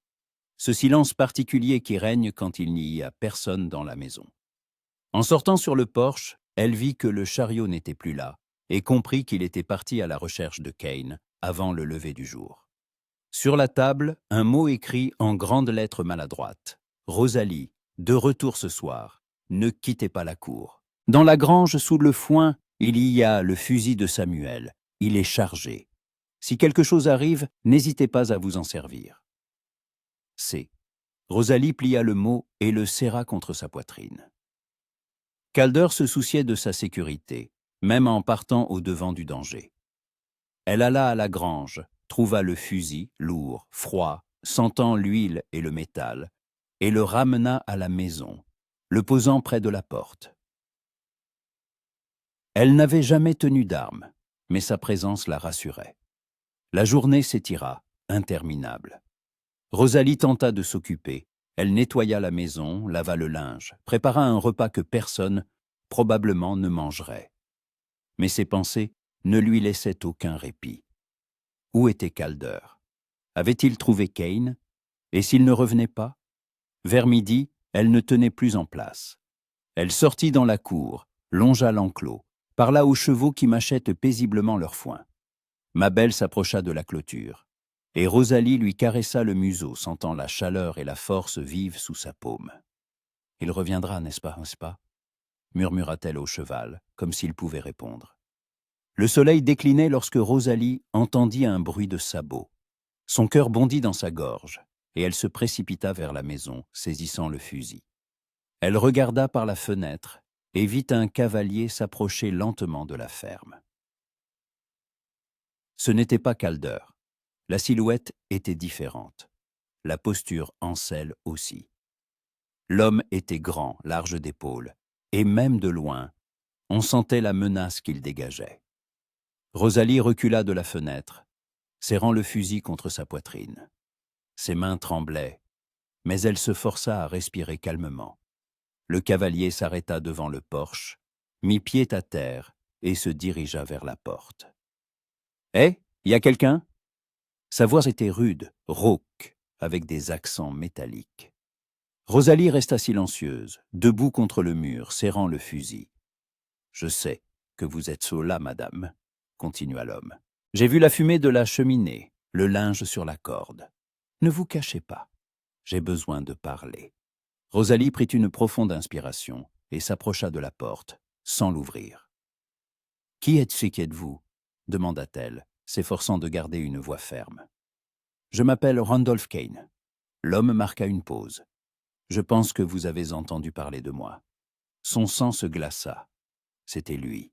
Ce silence particulier qui règne quand il n'y a personne dans la maison. En sortant sur le porche, elle vit que le chariot n'était plus là et comprit qu'il était parti à la recherche de Cain avant le lever du jour. Sur la table, un mot écrit en grandes lettres maladroites. « Rosalie, de retour ce soir. Ne quittez pas la cour. Dans la grange, sous le foin, il y a le fusil de Samuel. Il est chargé. Si quelque chose arrive, n'hésitez pas à vous en servir. » C. Rosalie plia le mot et le serra contre sa poitrine. Calder se souciait de sa sécurité, même en partant au-devant du danger. Elle alla à la grange, trouva le fusil, lourd, froid, sentant l'huile et le métal, et le ramena à la maison, le posant près de la porte. Elle n'avait jamais tenu d'arme, mais sa présence la rassurait. La journée s'étira, interminable. Rosalie tenta de s'occuper. Elle nettoya la maison, lava le linge, prépara un repas que personne, probablement, ne mangerait. Mais ses pensées ne lui laissaient aucun répit. Où était Calder? Avait-il trouvé Cain? Et s'il ne revenait pas? Vers midi, elle ne tenait plus en place. Elle sortit dans la cour, longea l'enclos, parla aux chevaux qui mâchaient paisiblement leur foin. Mabel s'approcha de la clôture, et Rosalie lui caressa le museau, sentant la chaleur et la force vive sous sa paume. « Il reviendra, n'est-ce pas ?» murmura-t-elle au cheval, comme s'il pouvait répondre. Le soleil déclinait lorsque Rosalie entendit un bruit de sabots. Son cœur bondit dans sa gorge, et elle se précipita vers la maison, saisissant le fusil. Elle regarda par la fenêtre et vit un cavalier s'approcher lentement de la ferme. Ce n'était pas Calder. La silhouette était différente. La posture en selle aussi. L'homme était grand, large d'épaules, et même de loin, on sentait la menace qu'il dégageait. Rosalie recula de la fenêtre, serrant le fusil contre sa poitrine. Ses mains tremblaient, mais elle se força à respirer calmement. Le cavalier s'arrêta devant le porche, mit pied à terre et se dirigea vers la porte. « Hé, y a quelqu'un ?» Sa voix était rude, rauque, avec des accents métalliques. Rosalie resta silencieuse, debout contre le mur, serrant le fusil. « Je sais que vous êtes là, madame, » continua l'homme. « J'ai vu la fumée de la cheminée, le linge sur la corde. Ne vous cachez pas, j'ai besoin de parler. » Rosalie prit une profonde inspiration et s'approcha de la porte, sans l'ouvrir. « Qui êtes-vous » demanda-t-elle, s'efforçant de garder une voix ferme. « Je m'appelle Randolph Kane. » L'homme marqua une pause. « Je pense que vous avez entendu parler de moi. » Son sang se glaça. C'était lui.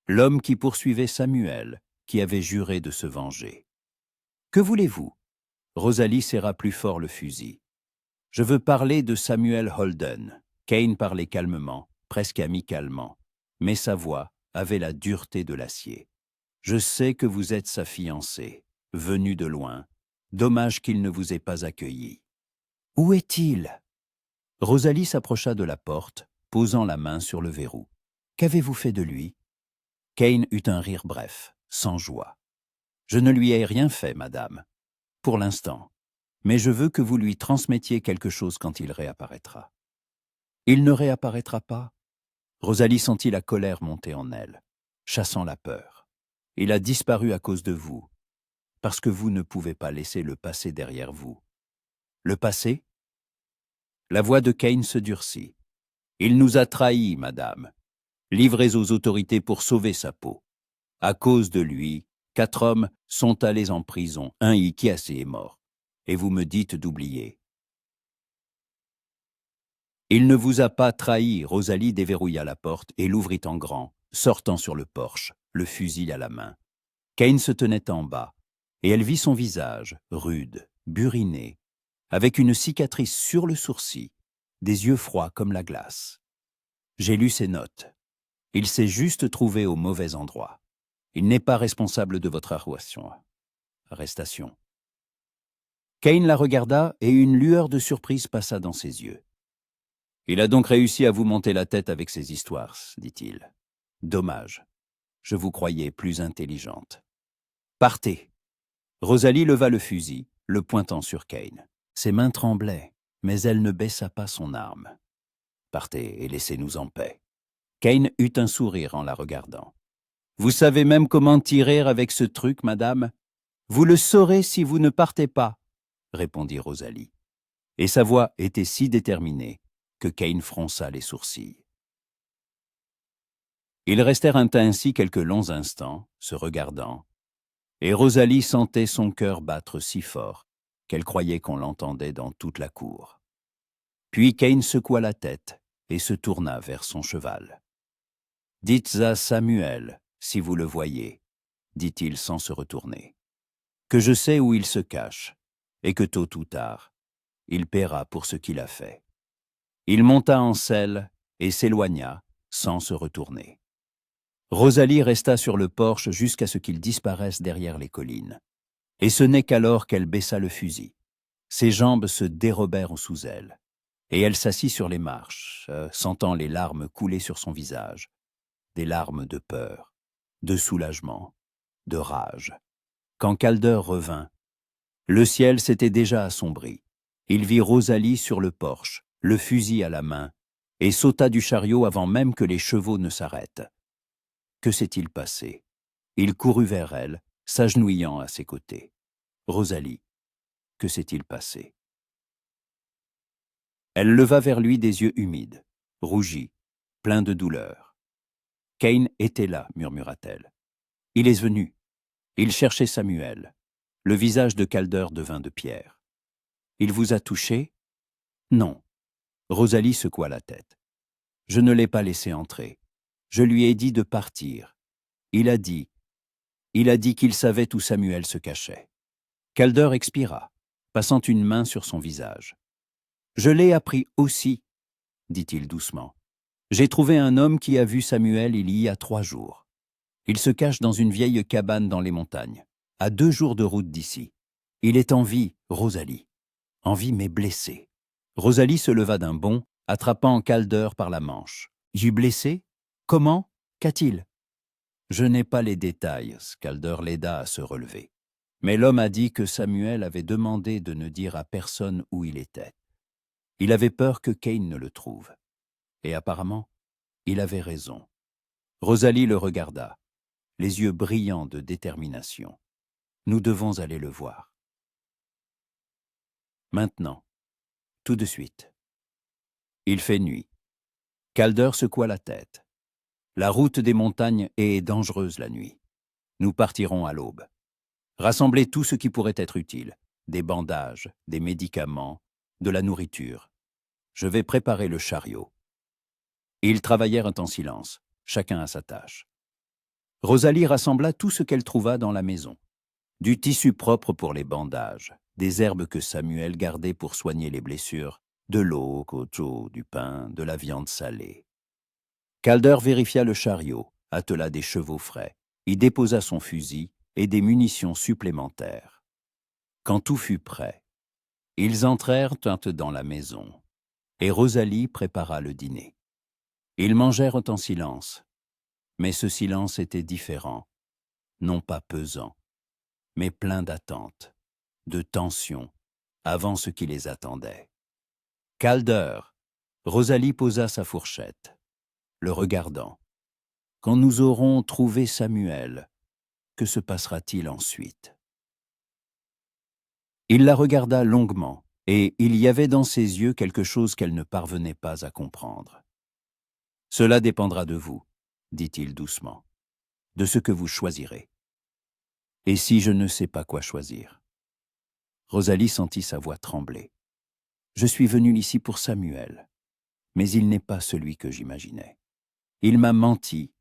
L'homme qui poursuivait Samuel, qui avait juré de se venger. « Que voulez-vous » Rosalie serra plus fort le fusil. « Je veux parler de Samuel Holden. » Kane parlait calmement, presque amicalement, mais sa voix avait la dureté de l'acier. « Je sais que vous êtes sa fiancée, venue de loin. Dommage qu'il ne vous ait pas accueilli. »« Où est-il » Rosalie s'approcha de la porte, posant la main sur le verrou. « Qu'avez-vous fait de lui » Kane eut un rire bref, sans joie. « Je ne lui ai rien fait, madame, pour l'instant, mais je veux que vous lui transmettiez quelque chose quand il réapparaîtra. » « Il ne réapparaîtra pas » Rosalie sentit la colère monter en elle, chassant la peur. « Il a disparu à cause de vous, parce que vous ne pouvez pas laisser le passé derrière vous. »« Le passé » La voix de Kane se durcit. « Il nous a trahis, madame. Livrés aux autorités pour sauver sa peau. À cause de lui, 4 hommes sont allés en prison, un qui est mort. Et vous me dites d'oublier. » « Il ne vous a pas trahi. » Rosalie déverrouilla la porte et l'ouvrit en grand, sortant sur le porche, le fusil à la main. Kane se tenait en bas, et elle vit son visage, rude, buriné, avec une cicatrice sur le sourcil, des yeux froids comme la glace. « J'ai lu ses notes. Il s'est juste trouvé au mauvais endroit. Il n'est pas responsable de votre arrestation. » Kane la regarda et une lueur de surprise passa dans ses yeux. « Il a donc réussi à vous monter la tête avec ses histoires, dit-il. Dommage. Je vous croyais plus intelligente. Partez. » Rosalie leva le fusil, le pointant sur Kane. Ses mains tremblaient, mais elle ne baissa pas son arme. « Partez et laissez-nous en paix. » Kane eut un sourire en la regardant. « Vous savez même comment tirer avec ce truc, madame ? Vous le saurez si vous ne partez pas, » répondit Rosalie. Et sa voix était si déterminée que Kane fronça les sourcils. Ils restèrent ainsi quelques longs instants, se regardant, et Rosalie sentait son cœur battre si fort qu'elle croyait qu'on l'entendait dans toute la cour. Puis Kane secoua la tête et se tourna vers son cheval. « Dites à Samuel, si vous le voyez, » dit-il sans se retourner, « que je sais où il se cache, et que tôt ou tard, il paiera pour ce qu'il a fait. » Il monta en selle et s'éloigna sans se retourner. Rosalie resta sur le porche jusqu'à ce qu'il disparaisse derrière les collines. Et ce n'est qu'alors qu'elle baissa le fusil. Ses jambes se dérobèrent sous elle, et elle s'assit sur les marches, sentant les larmes couler sur son visage, des larmes de peur, de soulagement, de rage. Quand Calder revint, le ciel s'était déjà assombri. Il vit Rosalie sur le porche, le fusil à la main, et sauta du chariot avant même que les chevaux ne s'arrêtent. Que s'est-il passé? Il courut vers elle, s'agenouillant à ses côtés. « Rosalie, que s'est-il passé ?» Elle leva vers lui des yeux humides, rougis, pleins de douleur. « Kane était là, » murmura-t-elle. « Il est venu. Il cherchait Samuel. » Le visage de Calder devint de pierre. « Il vous a touché ?» ?»« Non. » Rosalie secoua la tête. « Je ne l'ai pas laissé entrer. Je lui ai dit de partir. Il a dit qu'il savait où Samuel se cachait. » Calder expira, passant une main sur son visage. « Je l'ai appris aussi, » dit-il doucement. « J'ai trouvé un homme qui a vu Samuel il y a 3 jours. Il se cache dans une vieille cabane dans les montagnes, à 2 jours de route d'ici. Il est en vie, Rosalie. En vie mais blessé. » Rosalie se leva d'un bond, attrapant Calder par la manche. « J'ai blessé ? Comment ? Qu'a-t-il » ? Je n'ai pas les détails, Calder l'aida à se relever. Mais l'homme a dit que Samuel avait demandé de ne dire à personne où il était. Il avait peur que Kane ne le trouve. Et apparemment, il avait raison. Rosalie le regarda, les yeux brillants de détermination. Nous devons aller le voir. Maintenant. tout de suite. Il fait nuit. Calder secoua la tête. La route des montagnes est dangereuse la nuit. Nous partirons à l'aube. Rassemblez tout ce qui pourrait être utile. Des bandages, des médicaments, de la nourriture. Je vais préparer le chariot. Ils travaillèrent en silence, chacun à sa tâche. Rosalie rassembla tout ce qu'elle trouva dans la maison. Du tissu propre pour les bandages, des herbes que Samuel gardait pour soigner les blessures, de l'eau, du pain, de la viande salée. Calder vérifia le chariot, attela des chevaux frais, y déposa son fusil et des munitions supplémentaires. Quand tout fut prêt, ils entrèrent dans la maison, et Rosalie prépara le dîner. Ils mangèrent en silence, mais ce silence était différent, non pas pesant, mais plein d'attente, de tension, avant ce qui les attendait. Calder, Rosalie posa sa fourchette, le regardant. Quand nous aurons trouvé Samuel, que se passera-t-il ensuite? Il la regarda longuement, et il y avait dans ses yeux quelque chose qu'elle ne parvenait pas à comprendre. « Cela dépendra de vous, dit-il doucement, de ce que vous choisirez. Et si je ne sais pas quoi choisir ?» Rosalie sentit sa voix trembler. « Je suis venue ici pour Samuel, mais il n'est pas celui que j'imaginais. Il m'a menti,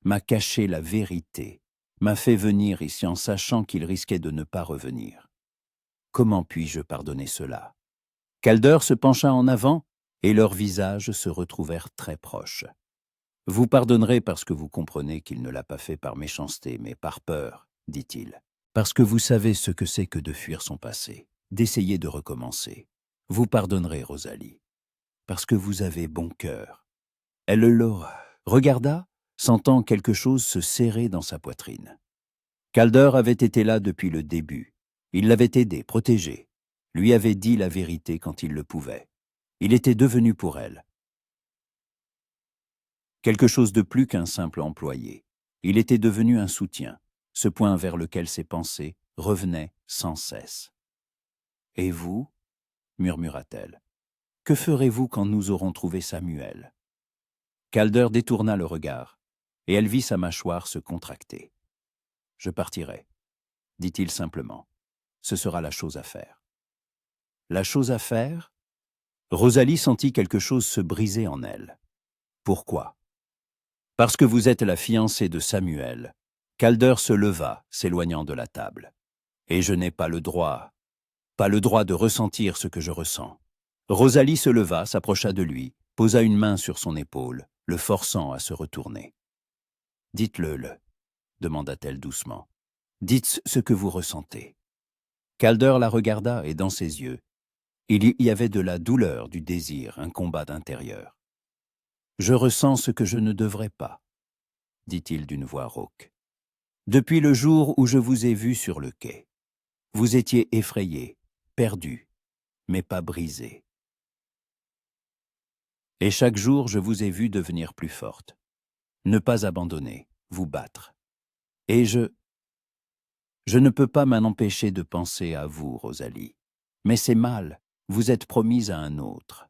m'a caché la vérité, m'a fait venir ici en sachant qu'il risquait de ne pas revenir. Comment puis-je pardonner cela ?» Calder se pencha en avant et leurs visages se retrouvèrent très proches. « Vous pardonnerez parce que vous comprenez qu'il ne l'a pas fait par méchanceté, mais par peur, dit-il. Parce que vous savez ce que c'est que de fuir son passé, d'essayer de recommencer. Vous pardonnerez, Rosalie, parce que vous avez bon cœur. » Elle le regarda, sentant quelque chose se serrer dans sa poitrine. Calder avait été là depuis le début. Il l'avait aidé, protégé, lui avait dit la vérité quand il le pouvait. Il était devenu pour elle quelque chose de plus qu'un simple employé. Il était devenu un soutien, ce point vers lequel ses pensées revenaient sans cesse. « Et vous ?» murmura-t-elle. « Que ferez-vous quand nous aurons trouvé Samuel ?» Calder détourna le regard, et elle vit sa mâchoire se contracter. « Je partirai, » dit-il simplement. « Ce sera la chose à faire. » La chose à faire? Rosalie sentit quelque chose se briser en elle. Pourquoi? Parce que vous êtes la fiancée de Samuel. Calder se leva, s'éloignant de la table. Et je n'ai pas le droit de ressentir ce que je ressens. Rosalie se leva, s'approcha de lui, posa une main sur son épaule, le forçant à se retourner. « Dites-le, demanda-t-elle doucement. Dites ce que vous ressentez. » Calder la regarda et dans ses yeux, il y avait de la douleur, du désir, un combat d'intérieur. « Je ressens ce que je ne devrais pas, » dit-il d'une voix rauque. « Depuis le jour où je vous ai vu sur le quai, vous étiez effrayé, perdu, mais pas brisé. Et chaque jour, je vous ai vu devenir plus forte, ne pas abandonner, vous battre. Et je ne peux pas m'en empêcher de penser à vous, Rosalie. Mais c'est mal, vous êtes promise à un autre. »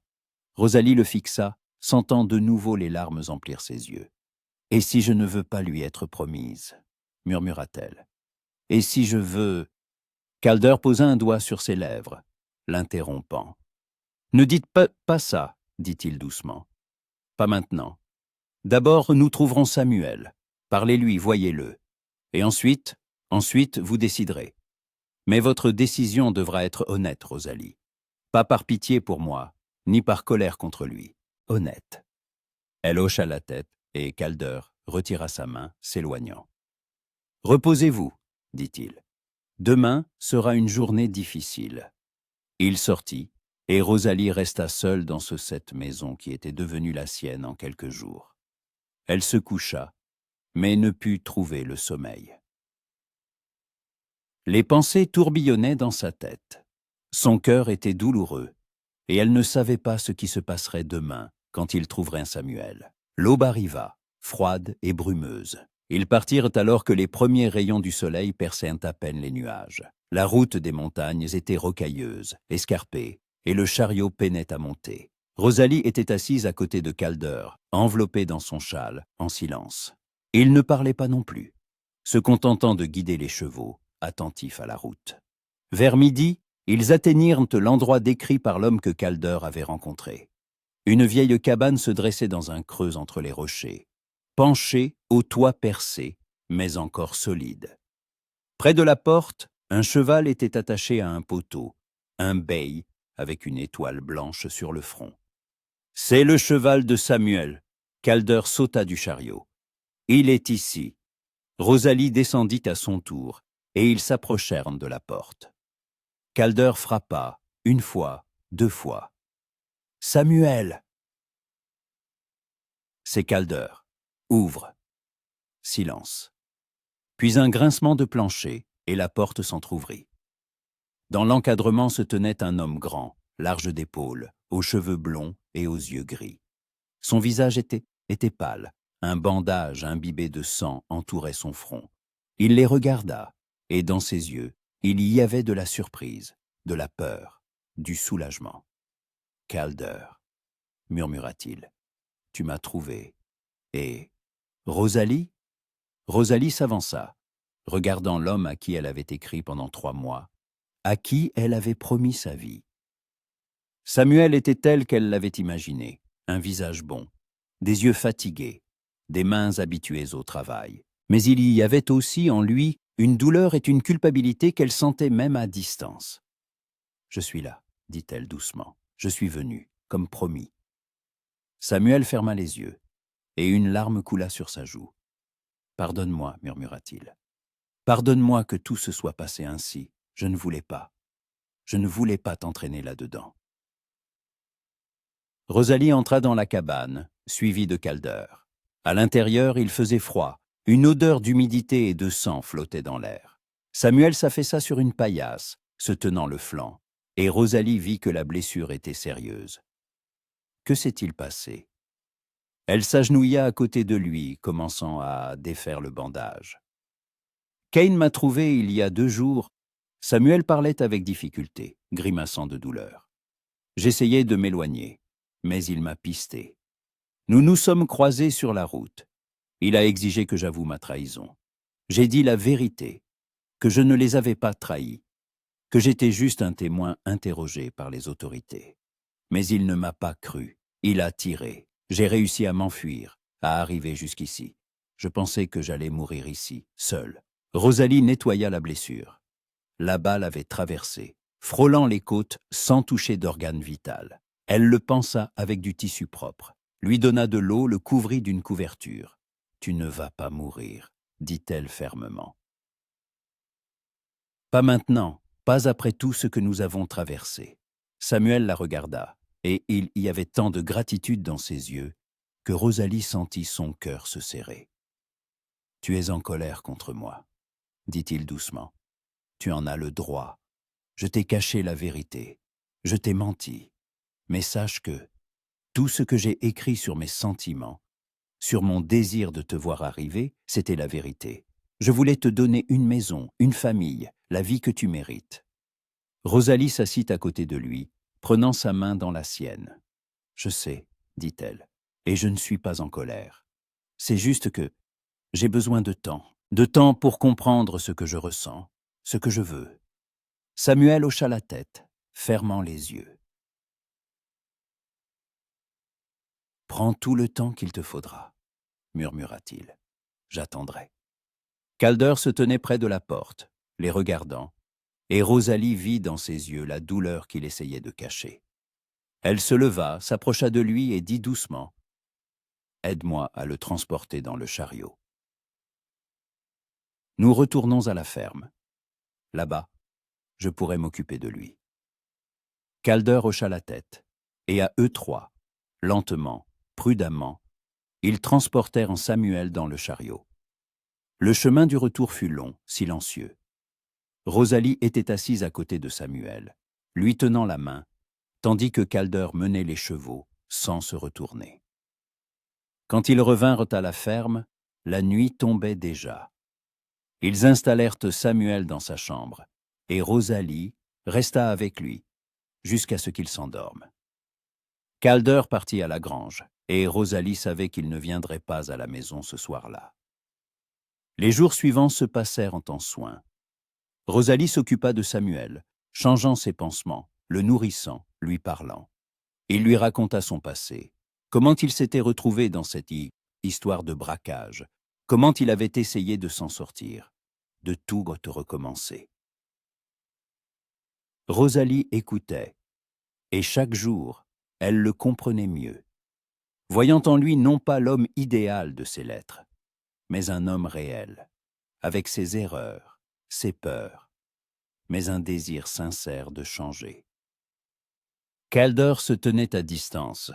Rosalie le fixa, sentant de nouveau les larmes emplir ses yeux. « Et si je ne veux pas lui être promise ?» murmura-t-elle. « Et si je veux… » Calder posa un doigt sur ses lèvres, l'interrompant. « Ne dites pas ça, dit-il doucement. Pas maintenant. D'abord, nous trouverons Samuel. Parlez-lui, voyez-le. Et ensuite, vous déciderez. Mais votre décision devra être honnête, Rosalie. Pas par pitié pour moi, ni par colère contre lui. Honnête. » Elle hocha la tête et Calder retira sa main, s'éloignant. « Reposez-vous, dit-il. Demain sera une journée difficile. » Il sortit, et Rosalie resta seule dans cette maison qui était devenue la sienne en quelques jours. Elle se coucha, mais ne put trouver le sommeil. Les pensées tourbillonnaient dans sa tête. Son cœur était douloureux, et elle ne savait pas ce qui se passerait demain quand ils trouveraient Samuel. L'aube arriva, froide et brumeuse. Ils partirent alors que les premiers rayons du soleil perçaient à peine les nuages. La route des montagnes était rocailleuse, escarpée, et le chariot peinait à monter. Rosalie était assise à côté de Calder, enveloppée dans son châle, en silence. Il ne parlait pas non plus, se contentant de guider les chevaux, attentifs à la route. Vers midi, ils atteignirent l'endroit décrit par l'homme que Calder avait rencontré. Une vieille cabane se dressait dans un creux entre les rochers, penchée, au toit percé, mais encore solide. Près de la porte, un cheval était attaché à un poteau, un bei avec une étoile blanche sur le front. « C'est le cheval de Samuel !» Calder sauta du chariot. « Il est ici !» Rosalie descendit à son tour, et ils s'approchèrent de la porte. Calder frappa, une fois, 2 fois. « Samuel !» C'est Calder. « Ouvre !» Silence. Puis un grincement de plancher, et la porte s'entr'ouvrit. Dans l'encadrement se tenait un homme grand, large d'épaules, aux cheveux blonds et aux yeux gris. Son visage était pâle, un bandage imbibé de sang entourait son front. Il les regarda, et dans ses yeux, il y avait de la surprise, de la peur, du soulagement. « Calder, » murmura-t-il, « tu m'as trouvé. Et Rosalie ?» Rosalie s'avança, regardant l'homme à qui elle avait écrit pendant 3 mois, à qui elle avait promis sa vie. Samuel était tel qu'elle l'avait imaginé, un visage bon, des yeux fatigués, des mains habituées au travail. Mais il y avait aussi en lui une douleur et une culpabilité qu'elle sentait même à distance. « Je suis là, » dit-elle doucement. « Je suis venue, comme promis. » Samuel ferma les yeux, et une larme coula sur sa joue. « Pardonne-moi, » murmura-t-il. « Pardonne-moi que tout se soit passé ainsi. Je ne voulais pas. Je ne voulais pas t'entraîner là-dedans. » Rosalie entra dans la cabane, suivie de Calder. À l'intérieur, il faisait froid. Une odeur d'humidité et de sang flottait dans l'air. Samuel s'affaissa sur une paillasse, se tenant le flanc, et Rosalie vit que la blessure était sérieuse. Que s'est-il passé? Elle s'agenouilla à côté de lui, commençant à défaire le bandage. Kane m'a trouvé il y a 2 jours. Samuel parlait avec difficulté, grimaçant de douleur. J'essayais de m'éloigner, mais il m'a pisté. Nous nous sommes croisés sur la route. Il a exigé que j'avoue ma trahison. J'ai dit la vérité, que je ne les avais pas trahis, que j'étais juste un témoin interrogé par les autorités. Mais il ne m'a pas cru. Il a tiré. J'ai réussi à m'enfuir, à arriver jusqu'ici. Je pensais que j'allais mourir ici, seul. Rosalie nettoya la blessure. La balle avait traversé, frôlant les côtes sans toucher d'organe vital. Elle le pansa avec du tissu propre, lui donna de l'eau, le couvrit d'une couverture. « Tu ne vas pas mourir, » dit-elle fermement. « Pas maintenant, pas après tout ce que nous avons traversé. » Samuel la regarda, et il y avait tant de gratitude dans ses yeux que Rosalie sentit son cœur se serrer. « Tu es en colère contre moi, » dit-il doucement. « Tu en as le droit. Je t'ai caché la vérité. Je t'ai menti. Mais sache que tout ce que j'ai écrit sur mes sentiments, sur mon désir de te voir arriver, c'était la vérité. Je voulais te donner une maison, une famille, la vie que tu mérites. » Rosalie s'assit à côté de lui, prenant sa main dans la sienne. « Je sais, » dit-elle, « et je ne suis pas en colère. C'est juste que j'ai besoin de temps pour comprendre ce que je ressens, ce que je veux. » Samuel hocha la tête, fermant les yeux. « Prends tout le temps qu'il te faudra, » murmura-t-il. « J'attendrai. » Calder se tenait près de la porte, les regardant, et Rosalie vit dans ses yeux la douleur qu'il essayait de cacher. Elle se leva, s'approcha de lui et dit doucement « Aide-moi à le transporter dans le chariot. » Nous retournons à la ferme. Là-bas, je pourrai m'occuper de lui. Calder hocha la tête, et à eux 3, lentement, prudemment, ils transportèrent Samuel dans le chariot. Le chemin du retour fut long, silencieux. Rosalie était assise à côté de Samuel, lui tenant la main, tandis que Calder menait les chevaux, sans se retourner. Quand ils revinrent à la ferme, la nuit tombait déjà. Ils installèrent Samuel dans sa chambre, et Rosalie resta avec lui, jusqu'à ce qu'il s'endorme. Calder partit à la grange, et Rosalie savait qu'il ne viendrait pas à la maison ce soir-là. Les jours suivants se passèrent en soins. Rosalie s'occupa de Samuel, changeant ses pansements, le nourrissant, lui parlant. Il lui raconta son passé, comment il s'était retrouvé dans cette histoire de braquage, comment il avait essayé de s'en sortir, de tout recommencer. Rosalie écoutait, et chaque jour, elle le comprenait mieux, voyant en lui non pas l'homme idéal de ses lettres, mais un homme réel, avec ses erreurs, ses peurs, mais un désir sincère de changer. Calder se tenait à distance.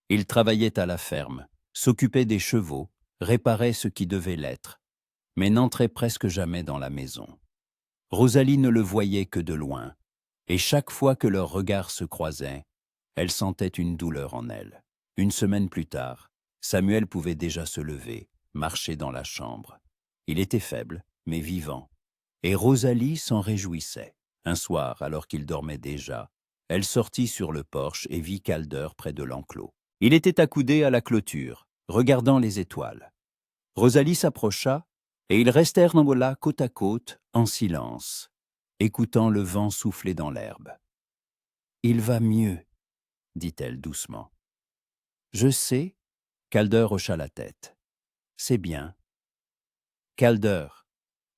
Il travaillait à la ferme, s'occupait des chevaux, réparait ce qui devait l'être, mais n'entrait presque jamais dans la maison. Rosalie ne le voyait que de loin, et chaque fois que leurs regards se croisaient, elle sentait une douleur en elle. Une semaine plus tard, Samuel pouvait déjà se lever, marcher dans la chambre. Il était faible, mais vivant, et Rosalie s'en réjouissait. Un soir, alors qu'il dormait déjà, elle sortit sur le porche et vit Calder près de l'enclos. Il était accoudé à la clôture, regardant les étoiles. Rosalie s'approcha, et ils restèrent là côte à côte, en silence, écoutant le vent souffler dans l'herbe. « Il va mieux, » dit-elle doucement. « Je sais. » Calder hocha la tête. « C'est bien. » « Calder. »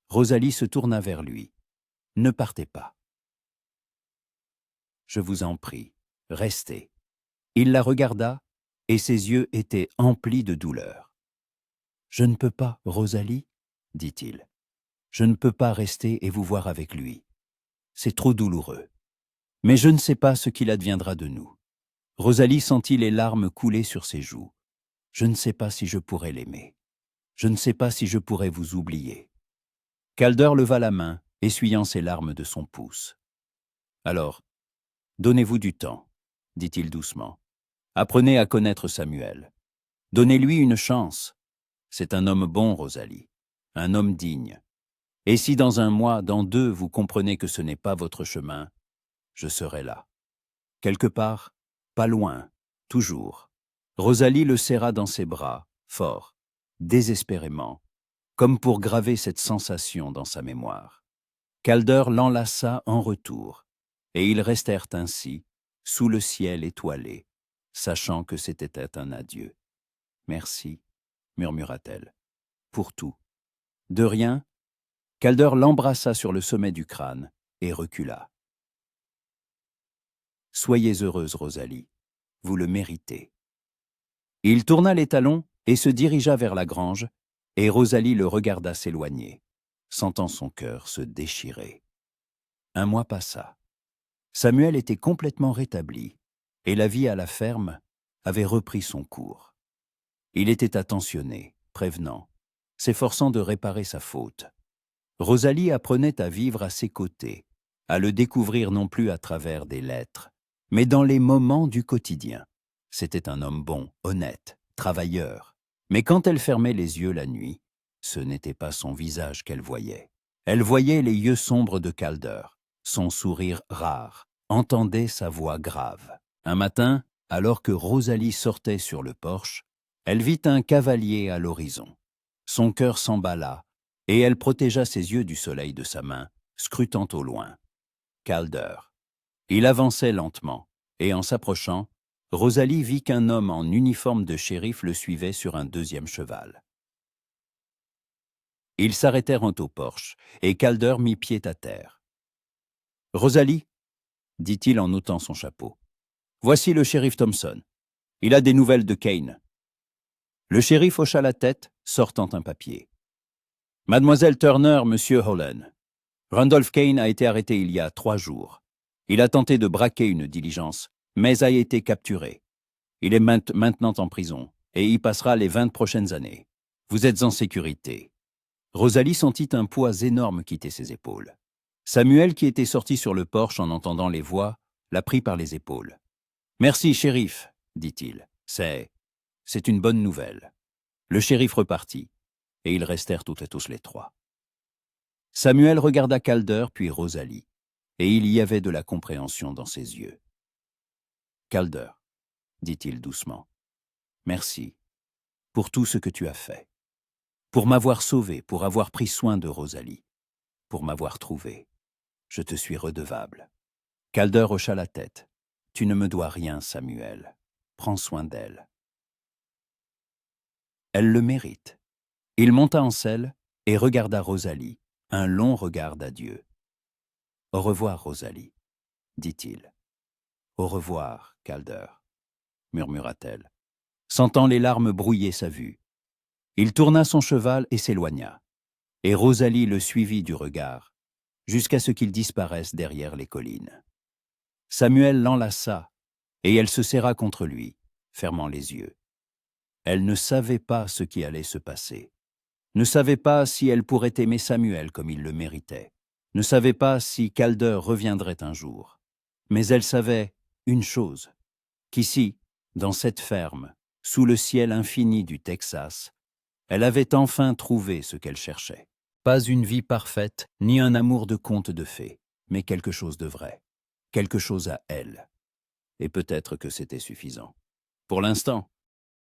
Rosalie se tourna vers lui. « Ne partez pas. »« Je vous en prie, restez. » Il la regarda, et ses yeux étaient emplis de douleur. « Je ne peux pas, Rosalie, » dit-il. « Je ne peux pas rester et vous voir avec lui. C'est trop douloureux. Mais je ne sais pas ce qu'il adviendra de nous. » Rosalie sentit les larmes couler sur ses joues. « Je ne sais pas si je pourrai l'aimer. Je ne sais pas si je pourrai vous oublier. » Calder leva la main, essuyant ses larmes de son pouce. « Alors, donnez-vous du temps, » dit-il doucement. « Apprenez à connaître Samuel. Donnez-lui une chance. C'est un homme bon, Rosalie, un homme digne. Et si dans 1 mois, dans 2, vous comprenez que ce n'est pas votre chemin, je serai là. Quelque part, pas loin, toujours. » Rosalie le serra dans ses bras, fort, désespérément, comme pour graver cette sensation dans sa mémoire. Calder l'enlaça en retour, et ils restèrent ainsi, sous le ciel étoilé, sachant que c'était un adieu. « Merci, » murmura-t-elle, « pour tout. » De rien, Calder l'embrassa sur le sommet du crâne et recula. « Soyez heureuse, Rosalie, vous le méritez. » Il tourna les talons et se dirigea vers la grange, et Rosalie le regarda s'éloigner, sentant son cœur se déchirer. 1 mois passa. Samuel était complètement rétabli, et la vie à la ferme avait repris son cours. Il était attentionné, prévenant, s'efforçant de réparer sa faute. Rosalie apprenait à vivre à ses côtés, à le découvrir non plus à travers des lettres, mais dans les moments du quotidien. C'était un homme bon, honnête, travailleur. Mais quand elle fermait les yeux la nuit, ce n'était pas son visage qu'elle voyait. Elle voyait les yeux sombres de Calder, son sourire rare, entendait sa voix grave. Un matin, alors que Rosalie sortait sur le porche, elle vit un cavalier à l'horizon. Son cœur s'emballa, et elle protégea ses yeux du soleil de sa main, scrutant au loin. Calder. Il avançait lentement, et en s'approchant, Rosalie vit qu'un homme en uniforme de shérif le suivait sur un 2e cheval. Ils s'arrêtèrent au porche, et Calder mit pied à terre. « Rosalie, » dit-il en ôtant son chapeau, « voici le shérif Thompson. Il a des nouvelles de Kane. » Le shérif hocha la tête, sortant un papier. « Mademoiselle Turner, Monsieur Holland. Randolph Kane a été arrêté il y a 3 jours. Il a tenté de braquer une diligence, mais a été capturé. Il est maintenant en prison, et y passera les 20 prochaines années. Vous êtes en sécurité. » Rosalie sentit un poids énorme quitter ses épaules. Samuel, qui était sorti sur le porche en entendant les voix, la prit par les épaules. « Merci, shérif, » dit-il. « C'est une bonne nouvelle. » Le shérif repartit, et ils restèrent toutes et tous les 3. Samuel regarda Calder puis Rosalie, et il y avait de la compréhension dans ses yeux. Calder, dit-il doucement, merci pour tout ce que tu as fait, pour m'avoir sauvé, pour avoir pris soin de Rosalie, pour m'avoir trouvé. Je te suis redevable. Calder hocha la tête. Tu ne me dois rien, Samuel. Prends soin d'elle. Elle le mérite. Il monta en selle et regarda Rosalie, un long regard d'adieu. Au revoir, Rosalie, dit-il. Au revoir, Calder, murmura-t-elle, sentant les larmes brouiller sa vue. Il tourna son cheval et s'éloigna, et Rosalie le suivit du regard, jusqu'à ce qu'il disparaisse derrière les collines. Samuel l'enlaça, et elle se serra contre lui, fermant les yeux. Elle ne savait pas ce qui allait se passer, ne savait pas si elle pourrait aimer Samuel comme il le méritait, ne savait pas si Calder reviendrait un jour. Mais elle savait une chose, qu'ici, dans cette ferme, sous le ciel infini du Texas, elle avait enfin trouvé ce qu'elle cherchait. Pas une vie parfaite, ni un amour de conte de fées, mais quelque chose de vrai, quelque chose à elle. Et peut-être que c'était suffisant. Pour l'instant,